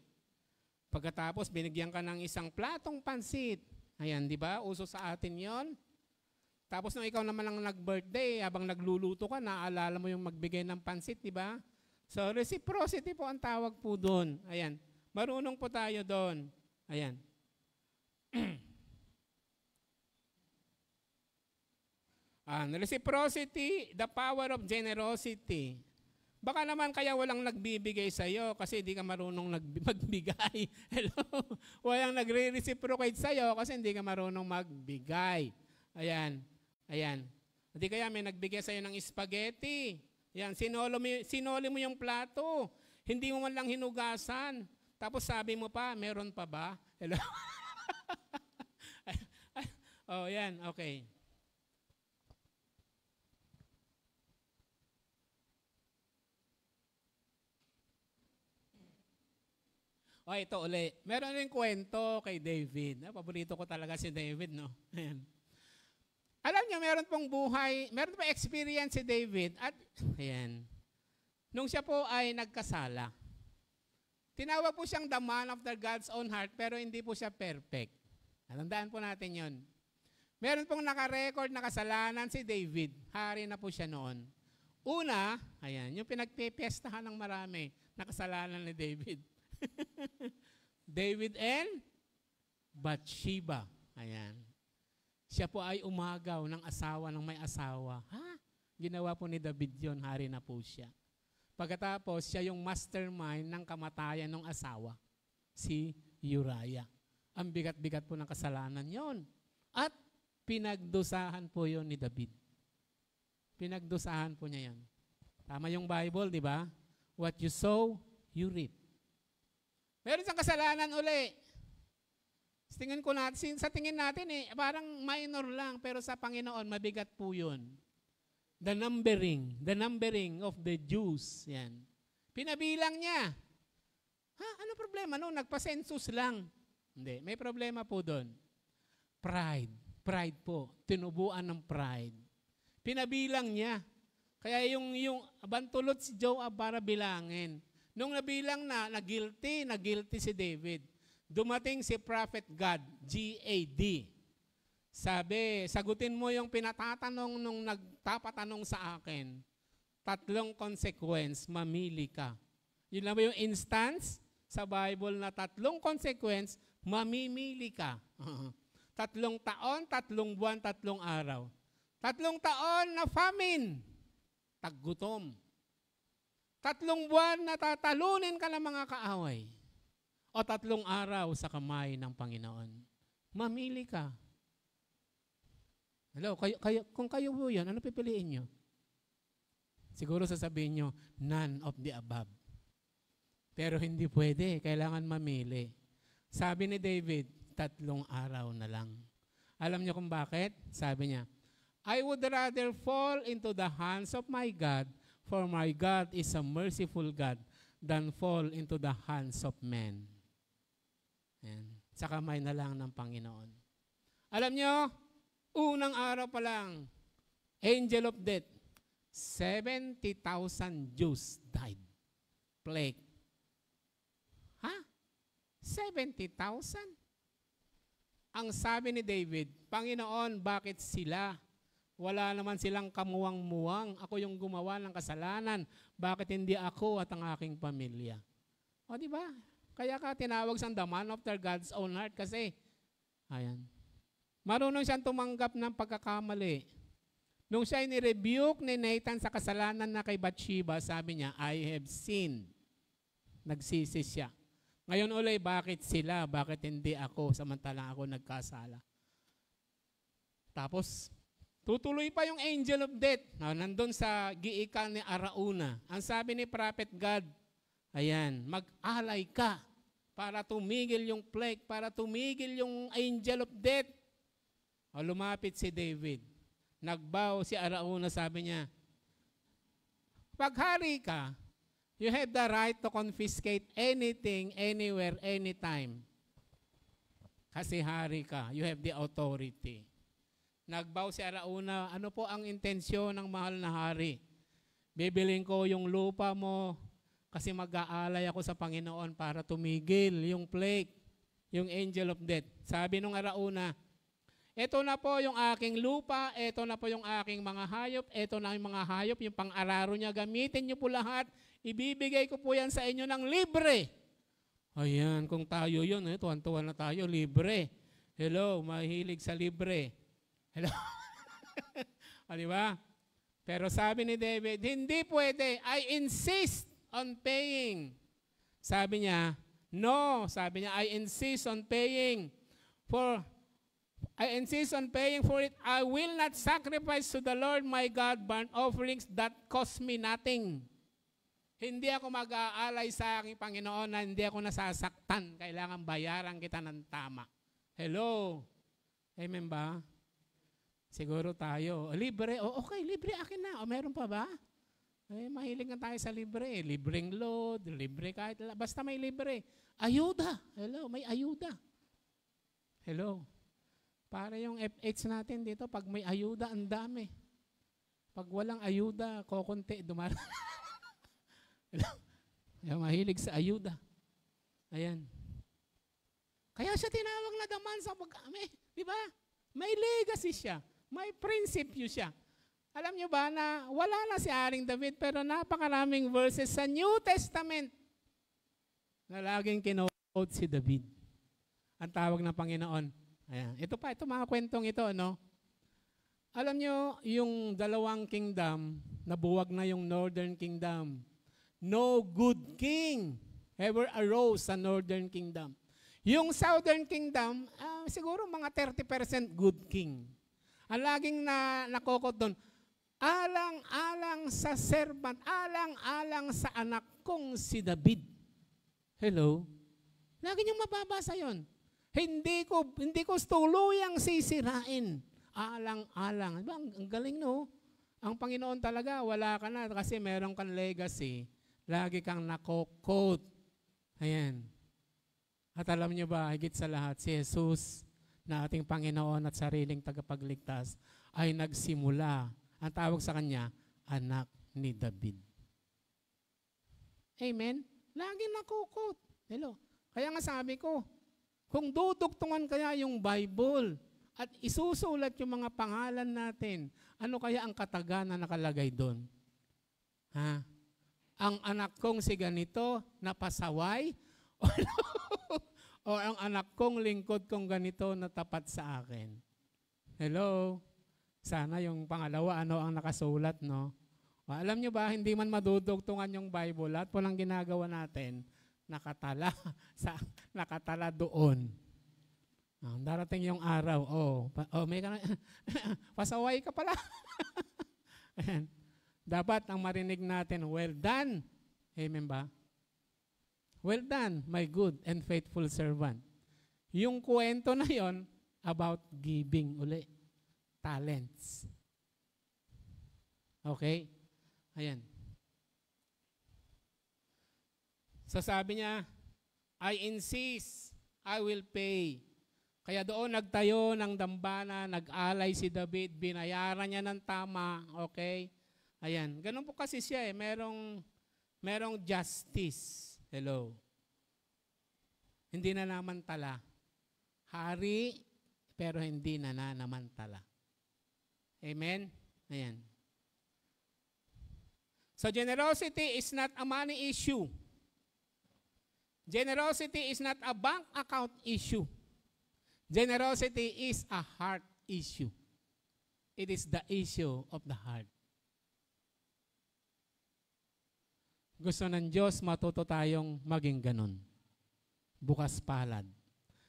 Pagkatapos, binigyan ka ng isang platong pansit. Ayan, di ba? Uso sa atin yon. Tapos nung ikaw naman lang nag-birthday, habang nagluluto ka, naaalala mo yung magbigay ng pansit, di ba? So, reciprocity po ang tawag po doon. Ayan. Marunong po tayo doon. Ayan. Reciprocity, the power of generosity. Baka naman kaya walang nagbibigay sa iyo kasi hindi ka marunong magbigay. Hello? Walang nagre-reciprocate sa iyo kasi hindi ka marunong magbigay. Ayan. Ayan. Hindi kaya may nagbigay sa iyo ng spaghetti. Ayan, sinoli mo yung plato. Hindi mo man lang hinugasan. Tapos sabi mo pa, meron pa ba? Hello? Yan, okay. Ito uli. Meron rin kwento kay David. Paborito ko talaga si David, no? Ayan. Alam niyo, meron pong experience si David. At, ayan, nung siya po ay nagkasala, tinawag po siyang the man after God's own heart, pero hindi po siya perfect. Tandaan po natin yon. Meron pong nakarecord na kasalanan si David. Hari na po siya noon. Una, ayan, yung pinagpipiestahan ng marami na kasalanan ni David. David and Bathsheba. Ayan. Siya po ay umagaw ng asawa ng may asawa. Ginawa po ni David yun, hari na po siya. Pagkatapos, siya yung mastermind ng kamatayan ng asawa, si Uriah. Ang bigat-bigat po ng kasalanan yon. At pinagdusahan po yon ni David. Pinagdusahan po niya yon. Tama yung Bible, di ba? What you sow, you reap. Meron siyang kasalanan uli. Sa tingin natin parang minor lang, pero sa Panginoon, mabigat po yun. The numbering of the Jews. Yan. Pinabilang niya. Ano problema? No, nagpa-census lang. Hindi, may problema po doon. Pride po. Tinubuan ng pride. Pinabilang niya. Kaya yung bantulot si Joab para bilangin. Nung nabilang na guilty si David. Dumating si Prophet God, G-A-D. Sabi, sagutin mo yung pinatatanong nung nagtapatanong sa akin. 3 consequence, mamili ka. Yun lang ba yung instance sa Bible na 3 consequence, mamimili ka. 3 taon, 3 buwan, 3 araw. 3 taon na famine, taggutom. 3 buwan na tatalunin ka ng mga kaaway. O 3 araw sa kamay ng Panginoon. Mamili ka. Hello, kung kayo po yan, ano pipiliin nyo? Siguro sasabihin nyo, none of the above. Pero hindi pwede, kailangan mamili. Sabi ni David, 3 araw na lang. Alam niyo kung bakit? Sabi niya, I would rather fall into the hands of my God, for my God is a merciful God, than fall into the hands of men. Ayan. Sa kamay na lang ng Panginoon. Alam niyo, unang araw pa lang, angel of death, 70,000 Jews died. Plague. Ha? 70,000? Ang sabi ni David, Panginoon, bakit sila? Wala naman silang kamuwang-muwang. Ako yung gumawa ng kasalanan. Bakit hindi ako at ang aking pamilya? O di ba? Kaya ka tinawag siyang the man after God's own heart kasi, ayan, marunong siyang tumanggap ng pagkakamali. Nung siya ni-rebuke ni Nathan sa kasalanan na kay Bathsheba, sabi niya, I have sinned. Nagsisi siya. Ngayon ulit, bakit sila? Bakit hindi ako? Samantalang ako nagkasala. Tapos, tutuloy pa yung angel of death. Nandun sa giikan ni Arauna. Ang sabi ni Prophet God, ayan, mag-alay ka para tumigil yung plague, para tumigil yung angel of death. O lumapit si David. Nagbow si Arauna, sabi niya, paghari ka, you have the right to confiscate anything, anywhere, anytime. Kasi hari ka, you have the authority. Nagbow si Arauna, ano po ang intensyon ng mahal na hari? Bibiling ko yung lupa mo kasi mag-aalay ako sa Panginoon para tumigil yung plague, yung angel of death. Sabi nung Arauna, eto na po yung aking lupa, eto na po yung aking mga hayop, eto na yung mga hayop, yung pang-araro niya, gamitin niyo po lahat, ibibigay ko po yan sa inyo ng libre. Ayan, kung tayo yun, tuwan-tuwan na tayo, libre. Hello, mahilig sa libre. Hello? O, diba? Pero sabi ni David, hindi pwede, I insist on paying. Sabi niya, no, sabi niya, I insist on paying for it. I will not sacrifice to the Lord my God burnt offerings that cost me nothing. Hindi ako mag-aalay sa aking Panginoon na hindi ako nasasaktan. Kailangan bayaran kita ng tama. Hello? Amen ba? Siguro tayo. Libre? Okay, libre akin na. Meron pa ba? Mahilig na tayo sa libre. Libreng load, libre kahit. Basta may libre. Ayuda. Hello? May ayuda. Hello? Para yung FH natin dito, pag may ayuda, ang dami. Pag walang ayuda, kokonti, dumarang. Mahilig sa ayuda. Ayan. Kaya siya tinawag na daman sa pag-ame. Di ba? May legacy siya. May prinsipyo siya. Alam niyo ba na wala na si Haring David pero napakaraming verses sa New Testament na laging kino-quote si David. Ang tawag ng Panginoon. Ayan. Ito mga kwentong ito, no? Alam nyo, yung dalawang kingdom, nabuwag na yung Northern Kingdom. No good king ever arose sa Northern Kingdom. Yung Southern Kingdom, siguro mga 30% good king. Ang laging nakokot doon, alang-alang sa servant, alang-alang sa anak kong si David. Hello? Lagi niyong mababasa yon. Hindi ko tuluyang sisirain. Alang-alang. Diba? Ang galing, no? Ang Panginoon talaga, wala ka na kasi meron kang legacy. Lagi kang nakokot. Ayan. At alam niyo ba, higit sa lahat, si Jesus na ating Panginoon at sariling tagapagligtas ay nagsimula. Ang tawag sa Kanya, anak ni David. Amen? Lagi nakokot. Hello? Kaya nga sabi ko, kung dudugtungan kaya yung Bible at isusulat yung mga pangalan natin, ano kaya ang kataga na nakalagay doon? Ha? Ang anak kong si ganito na pasaway? O ang anak kong lingkod kong ganito na tapat sa akin? Hello? Sana yung pangalawa, ano ang nakasulat, no? Alam nyo ba, hindi man madudugtungan yung Bible, lahat po lang ginagawa natin, nakatala, nakatala doon. Darating yung araw, may pasaway ka pala. Dapat ang marinig natin, well done. Amen ba? Well done, my good and faithful servant. Yung kwento na yon about giving uli. Talents. Okay? Ayan. So sabi niya, I insist, I will pay. Kaya doon nagtayo ng dambana, nag-alay si David, binayaran niya ng tama, okay? Ayan, ganun po kasi siya merong justice. Hello. Hindi na namantala. Hari, pero hindi na namantala. Amen? Ayan. So generosity is not a money issue. Generosity is not a bank account issue. Generosity is a heart issue. It is the issue of the heart. Gusto ng Diyos, matuto tayong maging ganun. Bukas palad.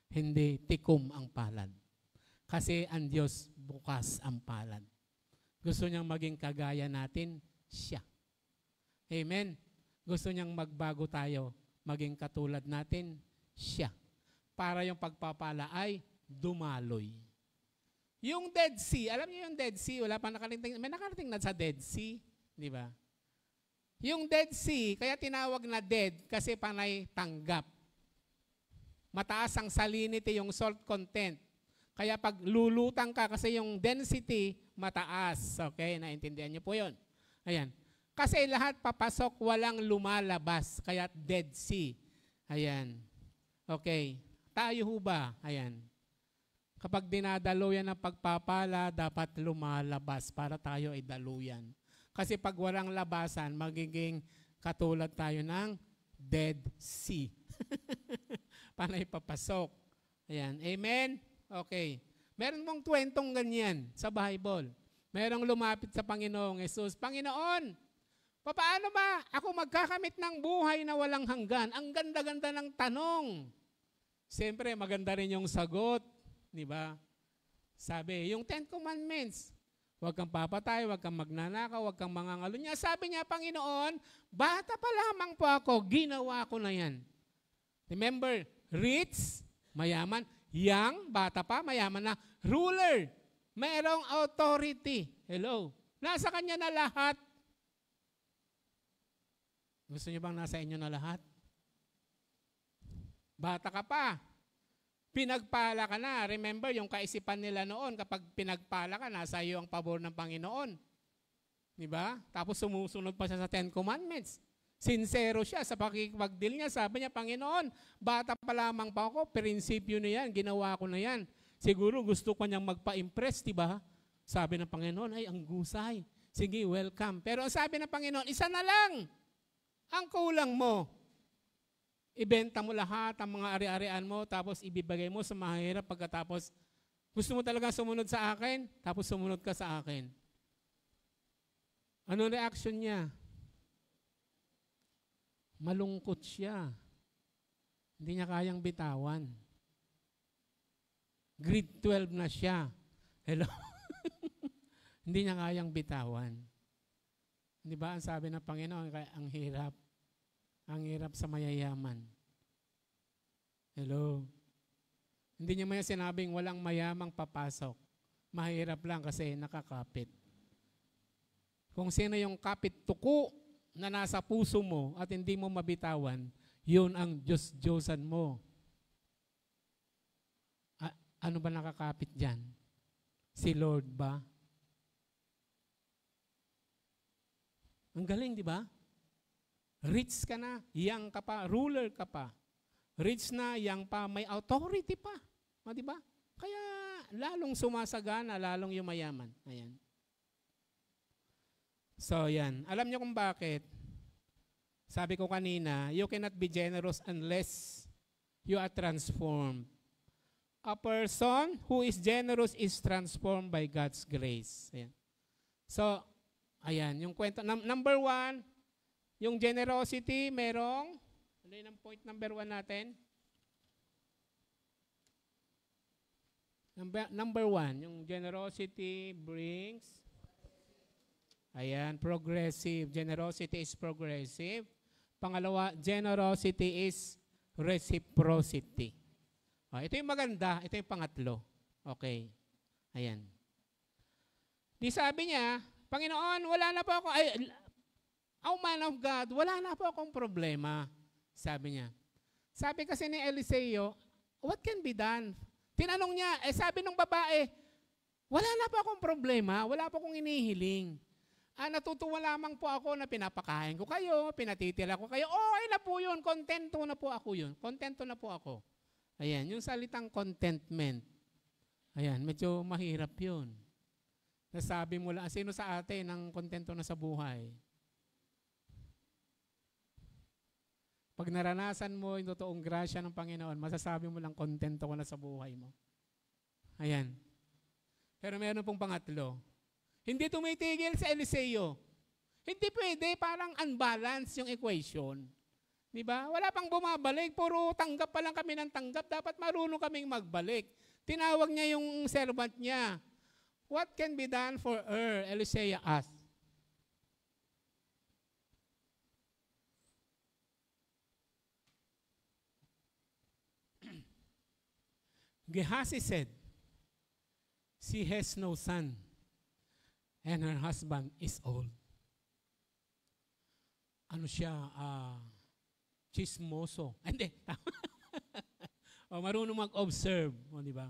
Hindi tikom ang palad. Kasi ang Diyos bukas ang palad. Gusto niyang maging kagaya natin, siya. Amen? Gusto niyang magbago tayo, maging katulad natin, siya. Para yung pagpapala ay dumaloy. Yung Dead Sea, alam niyo yung Dead Sea, wala pa nakarating, may nakarating na sa Dead Sea, di ba? Yung Dead Sea, kaya tinawag na dead kasi panay tanggap. Mataas ang salinity, yung salt content. Kaya pag lulutang ka, kasi yung density, mataas. Okay, naintindihan niyo po yun. Ayan. Kasi lahat papasok, walang lumalabas. Kaya Dead Sea. Ayan. Okay. Tayo ho ba? Ayan. Kapag dinadaluyan ng pagpapala, dapat lumalabas para tayo ay daluyan. Kasi pag walang labasan, magiging katulad tayo ng Dead Sea. Panay papasok. Ayan. Amen? Okay. Meron mong kwentong ganyan sa Bible. Merong lumapit sa Panginoong Jesus. Panginoon, paano ba ako magkakamit ng buhay na walang hanggan? Ang ganda-ganda ng tanong. Siyempre, maganda rin yung sagot. Di ba? Sabi, yung 10 Commandments, huwag kang papatay, huwag kang magnanakaw, huwag kang mangangalunya. Sabi niya, Panginoon, bata pa lamang po ako, ginawa ko na yan. Remember, rich, mayaman, young, bata pa, mayaman na, ruler, mayroong authority. Hello. Nasa kanya na lahat. Gusto niyo bang nasa inyo na lahat? Bata ka pa. Pinagpala ka na. Remember, yung kaisipan nila noon, kapag pinagpala ka, nasa iyo ang pabor ng Panginoon. Diba? Tapos sumusunod pa siya sa 10 Commandments. Sincero siya sa pakikipag-deal niya. Sabi niya, Panginoon, bata pa lamang pa ako, prinsipyo na yan, ginawa ko na yan. Siguro gusto ko niyang magpa-impress, diba? Sabi ng Panginoon, ay, ang gusay. Sige, welcome. Pero ang sabi ng Panginoon, isa na lang ang kulang mo. Ibenta mo lahat ang mga ari-arian mo, tapos ibibigay mo sa mahirap pagkatapos gusto mo talaga sumunod sa akin, tapos sumunod ka sa akin. Ano reaction niya? Malungkot siya. Hindi niya kayang bitawan. Grade 12 na siya. Hello? Hindi niya kayang bitawan. Di ba ang sabi ng Panginoon, ang hirap. Ang hirap sa mayayaman. Hello? Hindi niya maya sinabing walang mayamang papasok. Mahirap lang kasi nakakapit. Kung sino yung kapit tuko na nasa puso mo at hindi mo mabitawan, yun ang Diyos-Diyosan mo. Ano ba nakakapit dyan? Si Lord ba? Ang galing, di ba? Rich ka na, young ka pa, ruler ka pa. Rich na, young pa, may authority pa. Di ba? Kaya lalong sumasagana, lalong yumayaman. Ayan. So, yan. Alam niyo kung bakit? Sabi ko kanina, you cannot be generous unless you are transformed. A person who is generous is transformed by God's grace. Ayan. So, ayan, yung kwento. Number 1, yung generosity, merong, ano yun ang point number 1 natin? Number 1, yung generosity brings, ayan, progressive. Generosity is progressive. Pangalawa, generosity is reciprocity. Ito yung maganda, ito yung pangatlo. Okay. Ayan. Di sabi niya, Panginoon, wala na po ako, man of God, wala na po akong problema. Sabi niya. Sabi kasi ni Eliseo, what can be done? Tinanong niya, sabi ng babae, wala na po akong problema, wala po akong inihiling. Natutuwa lamang po ako na pinapakain ko kayo, pinatitila ko kayo, okay na po yun, kontento na po ako yun, kontento na po ako. Ayan, yung salitang contentment. Ayan, medyo mahirap yun. Nasabi mo lang, sino sa atin ang kontento na sa buhay? Pag naranasan mo yung totoong grasya ng Panginoon, masasabi mo lang, kontento ko na sa buhay mo. Ayan. Pero meron pong pangatlo. Hindi tumitigil sa Eliseo. Hindi pwede, parang unbalance yung equation. Diba? Wala pang bumabalik, puro tanggap pa lang kami ng tanggap, dapat marunong kaming magbalik. Tinawag niya yung servant niya. What can be done for her? Eliseo asked. Gehazi said, she has no son, and her husband is old. Ano siya? Chismoso. Hindi. Marunong mag-observe. Di ba?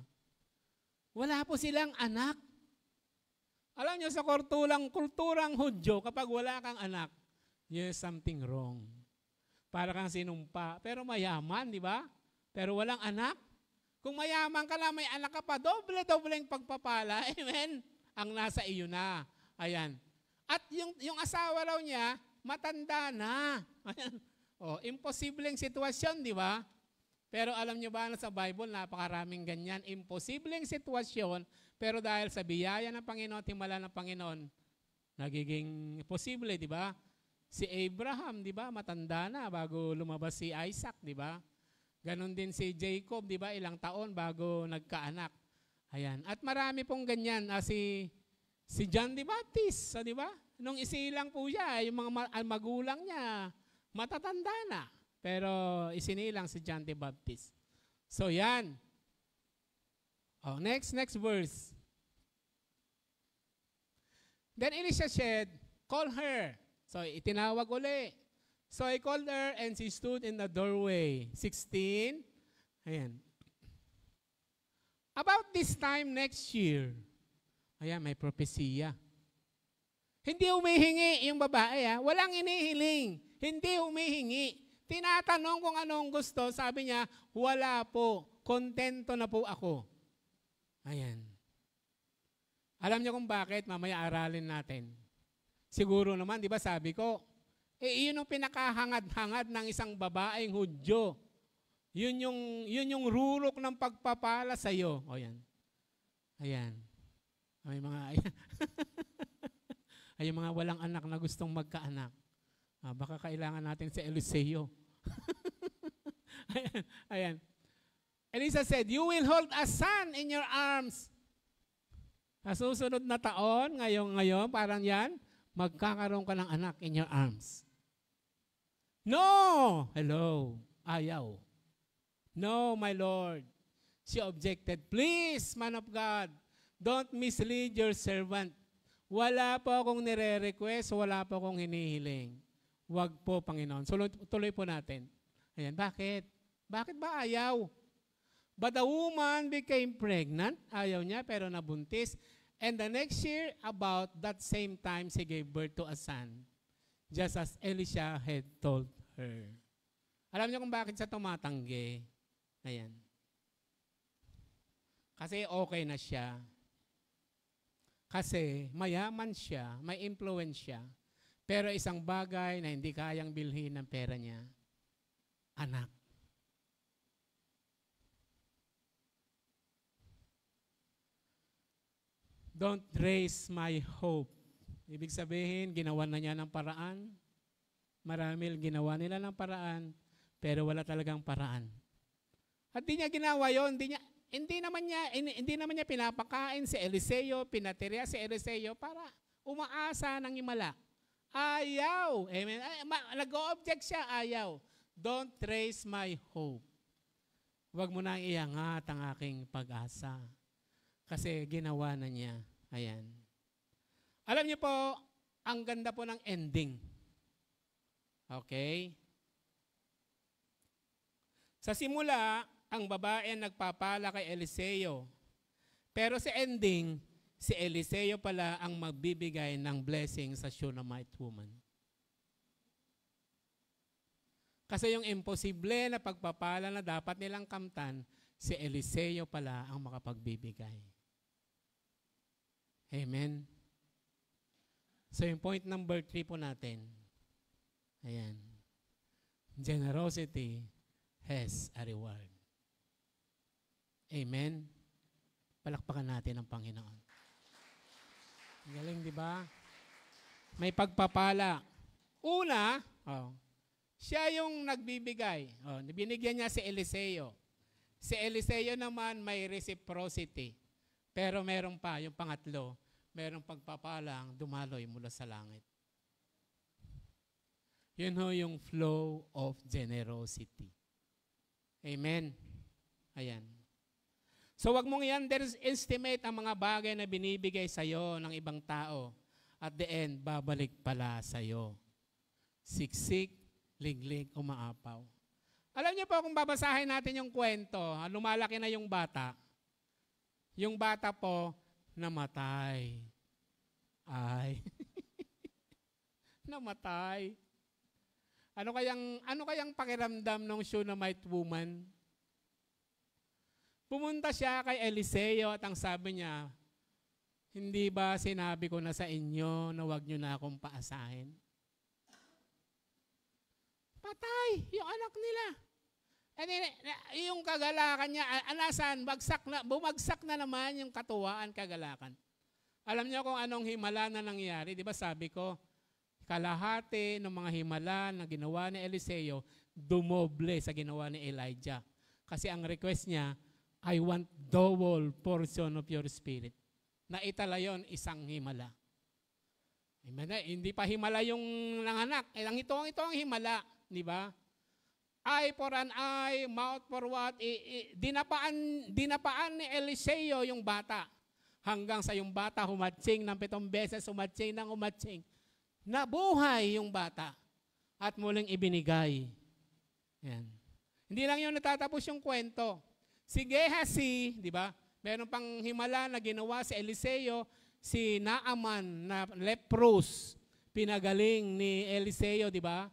Wala po silang anak. Alam niyo, sa kulturang Hudyo, kapag wala kang anak, there's something wrong. Para kang sinumpa. Pero mayaman, di ba? Pero walang anak. Kung mayaman ka lang, may anak ka pa, doble-dobleng pagpapala. Amen? Ang nasa iyo na. Ayan. At yung asawa raw niya, matanda na. Ayan. Imposibleng sitwasyon, di ba? Pero alam niyo ba na sa Bible, napakaraming ganyan. Imposibleng sitwasyon, pero dahil sa biyaya ng Panginoon, timala ng Panginoon, nagiging posible, di ba? Si Abraham, di ba? Matanda na bago lumabas si Isaac, di ba? Ganon din si Jacob, di ba? Ilang taon bago nagkaanak. Ayan. At marami pong ganyan. Si John the Baptist, di ba? Nung isilang po siya, yung mga magulang niya, matatanda na. Pero isinilang si John the Baptist. So yan. Next verse. Then Elisha said, call her. So itinawag uli. So I called her and she stood in the doorway. 16. Ayan. About this time next year. Ayan, may propesya. Hindi humihingi yung babae. Walang inihiling. Hindi humihingi. Tinatanong kung anong gusto. Sabi niya, wala po. Kontento na po ako. Ayan. Alam niyo kung bakit? Mamaya aralin natin. Siguro naman, di ba sabi ko, yun yung pinakahangad-hangad ng isang babaeng Hudyo. Yun yung rurok ng pagpapala sa iyo. O yan. Ayan. May mga ay mga walang anak na gustong magkaanak. Baka kailangan natin si Eliseo. Ayan. Elisa said, you will hold a son in your arms. Sa susunod na taon, ngayon, parang yan, magkakaroon ka ng anak in your arms. No! Hello. Ayaw. No, my Lord. She objected, please, man of God, don't mislead your servant. Wala po akong nire-request, wala po akong hinihiling. Wag po, Panginoon. So, tuloy po natin. Ayan, bakit? Bakit ba ayaw? But the woman became pregnant. Ayaw niya, pero nabuntis. And the next year, about that same time, she gave birth to a son. Just as Elisha had told her. Alam niyo kung bakit siya tumatanggi? Ayan. Kasi okay na siya. Kasi mayaman siya, may influence siya. Pero isang bagay na hindi kayang bilhin ng pera niya, anak. Don't raise my hope. Ibig sabihin, ginawa na niya ng paraan. Marami ginawa nila ng paraan, pero wala talagang paraan. At di niya ginawa yon, hindi naman niya pinapakain si Eliseo, pinatirya si Eliseo para umaasa ng himala. Ayaw. Amen. Nag-o-object siya, ayaw. Don't raise my hope. Huwag mo nang iangat ang aking pag-asa. Kasi ginawa na niya. Ayan. Alam niyo po, ang ganda po ng ending. Okay? Sa simula, ang babae nagpapala kay Eliseo. Pero sa ending, si Eliseo pala ang magbibigay ng blessing sa Shunammite woman. Kasi yung imposible na pagpapala na dapat nilang kamtan, si Eliseo pala ang makapagbibigay. Amen? So yung point number 3 po natin, ayan, generosity has a reward. Amen? Palakpakan natin ang Panginoon. Galing, di ba? May pagpapala. Una, siya yung nagbibigay. Binigyan niya si Eliseo. Si Eliseo naman may reciprocity. Pero meron pa, yung pangatlo, merong pagpapalang dumaloy mula sa langit. Yun ho yung flow of generosity. Amen? Ayan. So wag mong i-underestimate ang mga bagay na binibigay sa'yo ng ibang tao. At the end, babalik pala sa'yo. Siksik, liglig, umaapaw. Alam niyo po kung babasahin natin yung kwento, lumalaki na yung bata. Yung bata po, namatay. Ay. Namatay. Ano kayang pakiramdam ng Shunammite woman? Pumunta siya kay Eliseo at ang sabi niya, hindi ba sinabi ko na sa inyo na huwag niyo na akong paasahin? Patay yung anak nila. Yung kagalakan niya, nasaan? Bumagsak na naman yung katuwaan, kagalakan. Alam niyo kung anong himala na nangyari? Di ba sabi ko, kalahati ng mga himala na ginawa ni Eliseo, dumoble sa ginawa ni Elijah. Kasi ang request niya, I want double portion of your spirit. Naitala yon isang himala. Hindi pa himala yung nanganak. Ito ang himala. Di ba? Eye for an eye, mouth for what? Dinapaan ni Eliseo yung bata. Hanggang sa yung bata humatsing ng 7 beses, humatsing. Nabuhay yung bata. At muling ibinigay. Yan. Hindi lang yung natatapos yung kwento. Si Gehazi, di ba? Meron pang himala na ginawa si Eliseo, si Naaman na leprous, pinagaling ni Eliseo, di ba?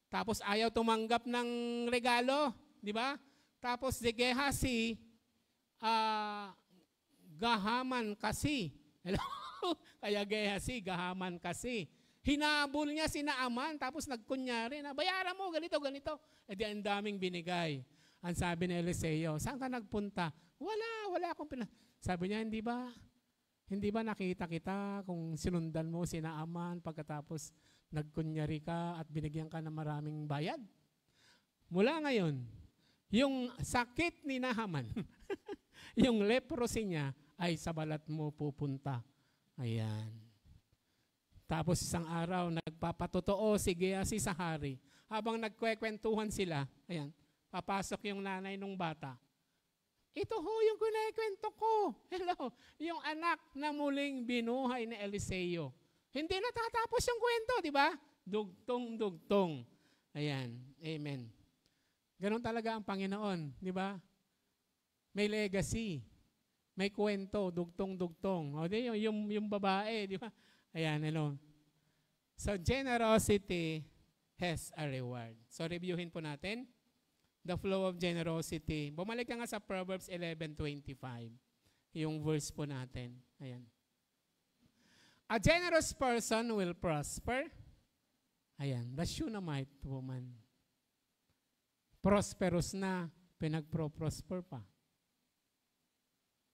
Tapos ayaw tumanggap ng regalo, di ba? Tapos si Gehazi, gahaman kasi. Hello? Kaya Gehazi, gahaman kasi. Hinabol niya si Naaman, tapos nagkunyari na, bayaran mo, ganito. E di ang daming binigay. Ang sabi ni Eliseo, saan ka nagpunta? Wala akong Sabi niya, hindi ba nakita kita kung sinundan mo si Naaman pagkatapos nagkunyari ka at binigyan ka ng maraming bayad? Mula ngayon, yung sakit ni Naaman, yung leprosy niya ay sa balat mo pupunta. Ayan. Tapos isang araw, nagpapatotoo si Gehazi sa hari. Habang nagkwekwentuhan sila, ayan, papasok yung nanay ng bata. Ito ho yung kunikwento ko. Hello, yung anak na muling binuhay ni Eliseo. Hindi natatapos yung kwento, di ba? Dugtong. Ayan, amen. Ganon talaga ang Panginoon, di ba? May legacy. May kwento, dugtong. O, yung babae, di ba? Ayan, hello. So, generosity has a reward. So, reviewin po natin. The flow of generosity. Bumalik ka nga sa Proverbs 11:25. Yung verse po natin. Ayan. A generous person will prosper. Ayan. The Shunammite woman. Prosperous na, pinagpro-prosper pa.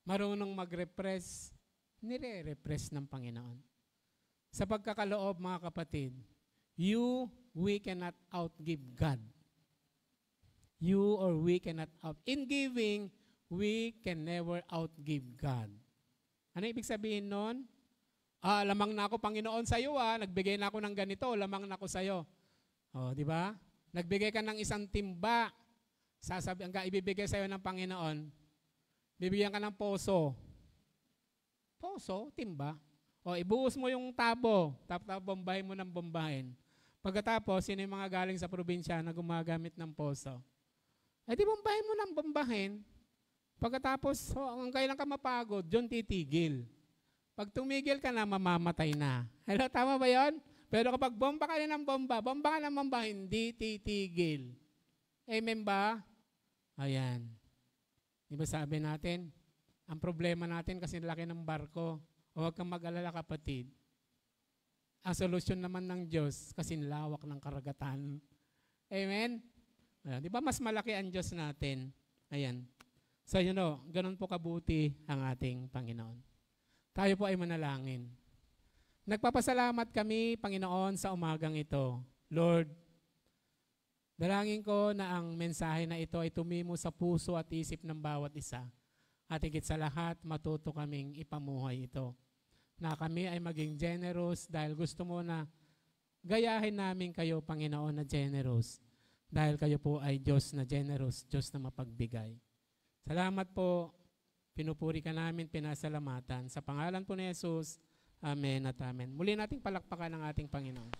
Marunong mag-repress nire-repress ng Panginoon. Sa pagkakaloob, mga kapatid, we cannot outgive God. You or we cannot out. In giving, we can never outgive God. Ano ibig sabihin nun? Lamang na ako, Panginoon, sa iyo. Nagbigay na ako ng ganito, lamang na ako sa iyo. Di ba? Nagbigay ka ng isang timba. Ibibigay sa iyo ng Panginoon. Bibigyan ka ng poso. Poso, timba. Ibuhos mo yung tabo. Tapos bombahin mo ng bombahin. Pagkatapos, sino yung mga galing sa probinsya na gumagamit ng poso? Di bombahin mo ng bombahin. Pagkatapos, ang kailan ka mapagod, Diyon titigil. Pag tumigil ka na, mamamatay na. Hello, tama ba yon? Pero kapag bomba ka rin ng bomba ka ng bomba, hindi titigil. Amen ba? Ayan. Di ba sabi natin, ang problema natin kasi laki ng barko. Huwag kang mag-alala, kapatid. Ang solusyon naman ng Diyos kasi lawak ng karagatan. Amen? Ayan. Di ba mas malaki ang Diyos natin? Ayan. So, ganun po kabuti ang ating Panginoon. Tayo po ay manalangin. Nagpapasalamat kami, Panginoon, sa umagang ito. Lord, dalangin ko na ang mensahe na ito ay tumimo sa puso at isip ng bawat isa. At higit sa lahat, matuto kaming ipamuhay ito. Na kami ay maging generous dahil gusto mo na gayahin namin kayo, Panginoon, na generous. Dahil kayo po ay Diyos na generous, Diyos na mapagbigay. Salamat po. Pinupuri ka namin, pinasalamatan. Sa pangalan po ni Jesus, Amen at Amen. Muli nating palakpakan ang ating Panginoon.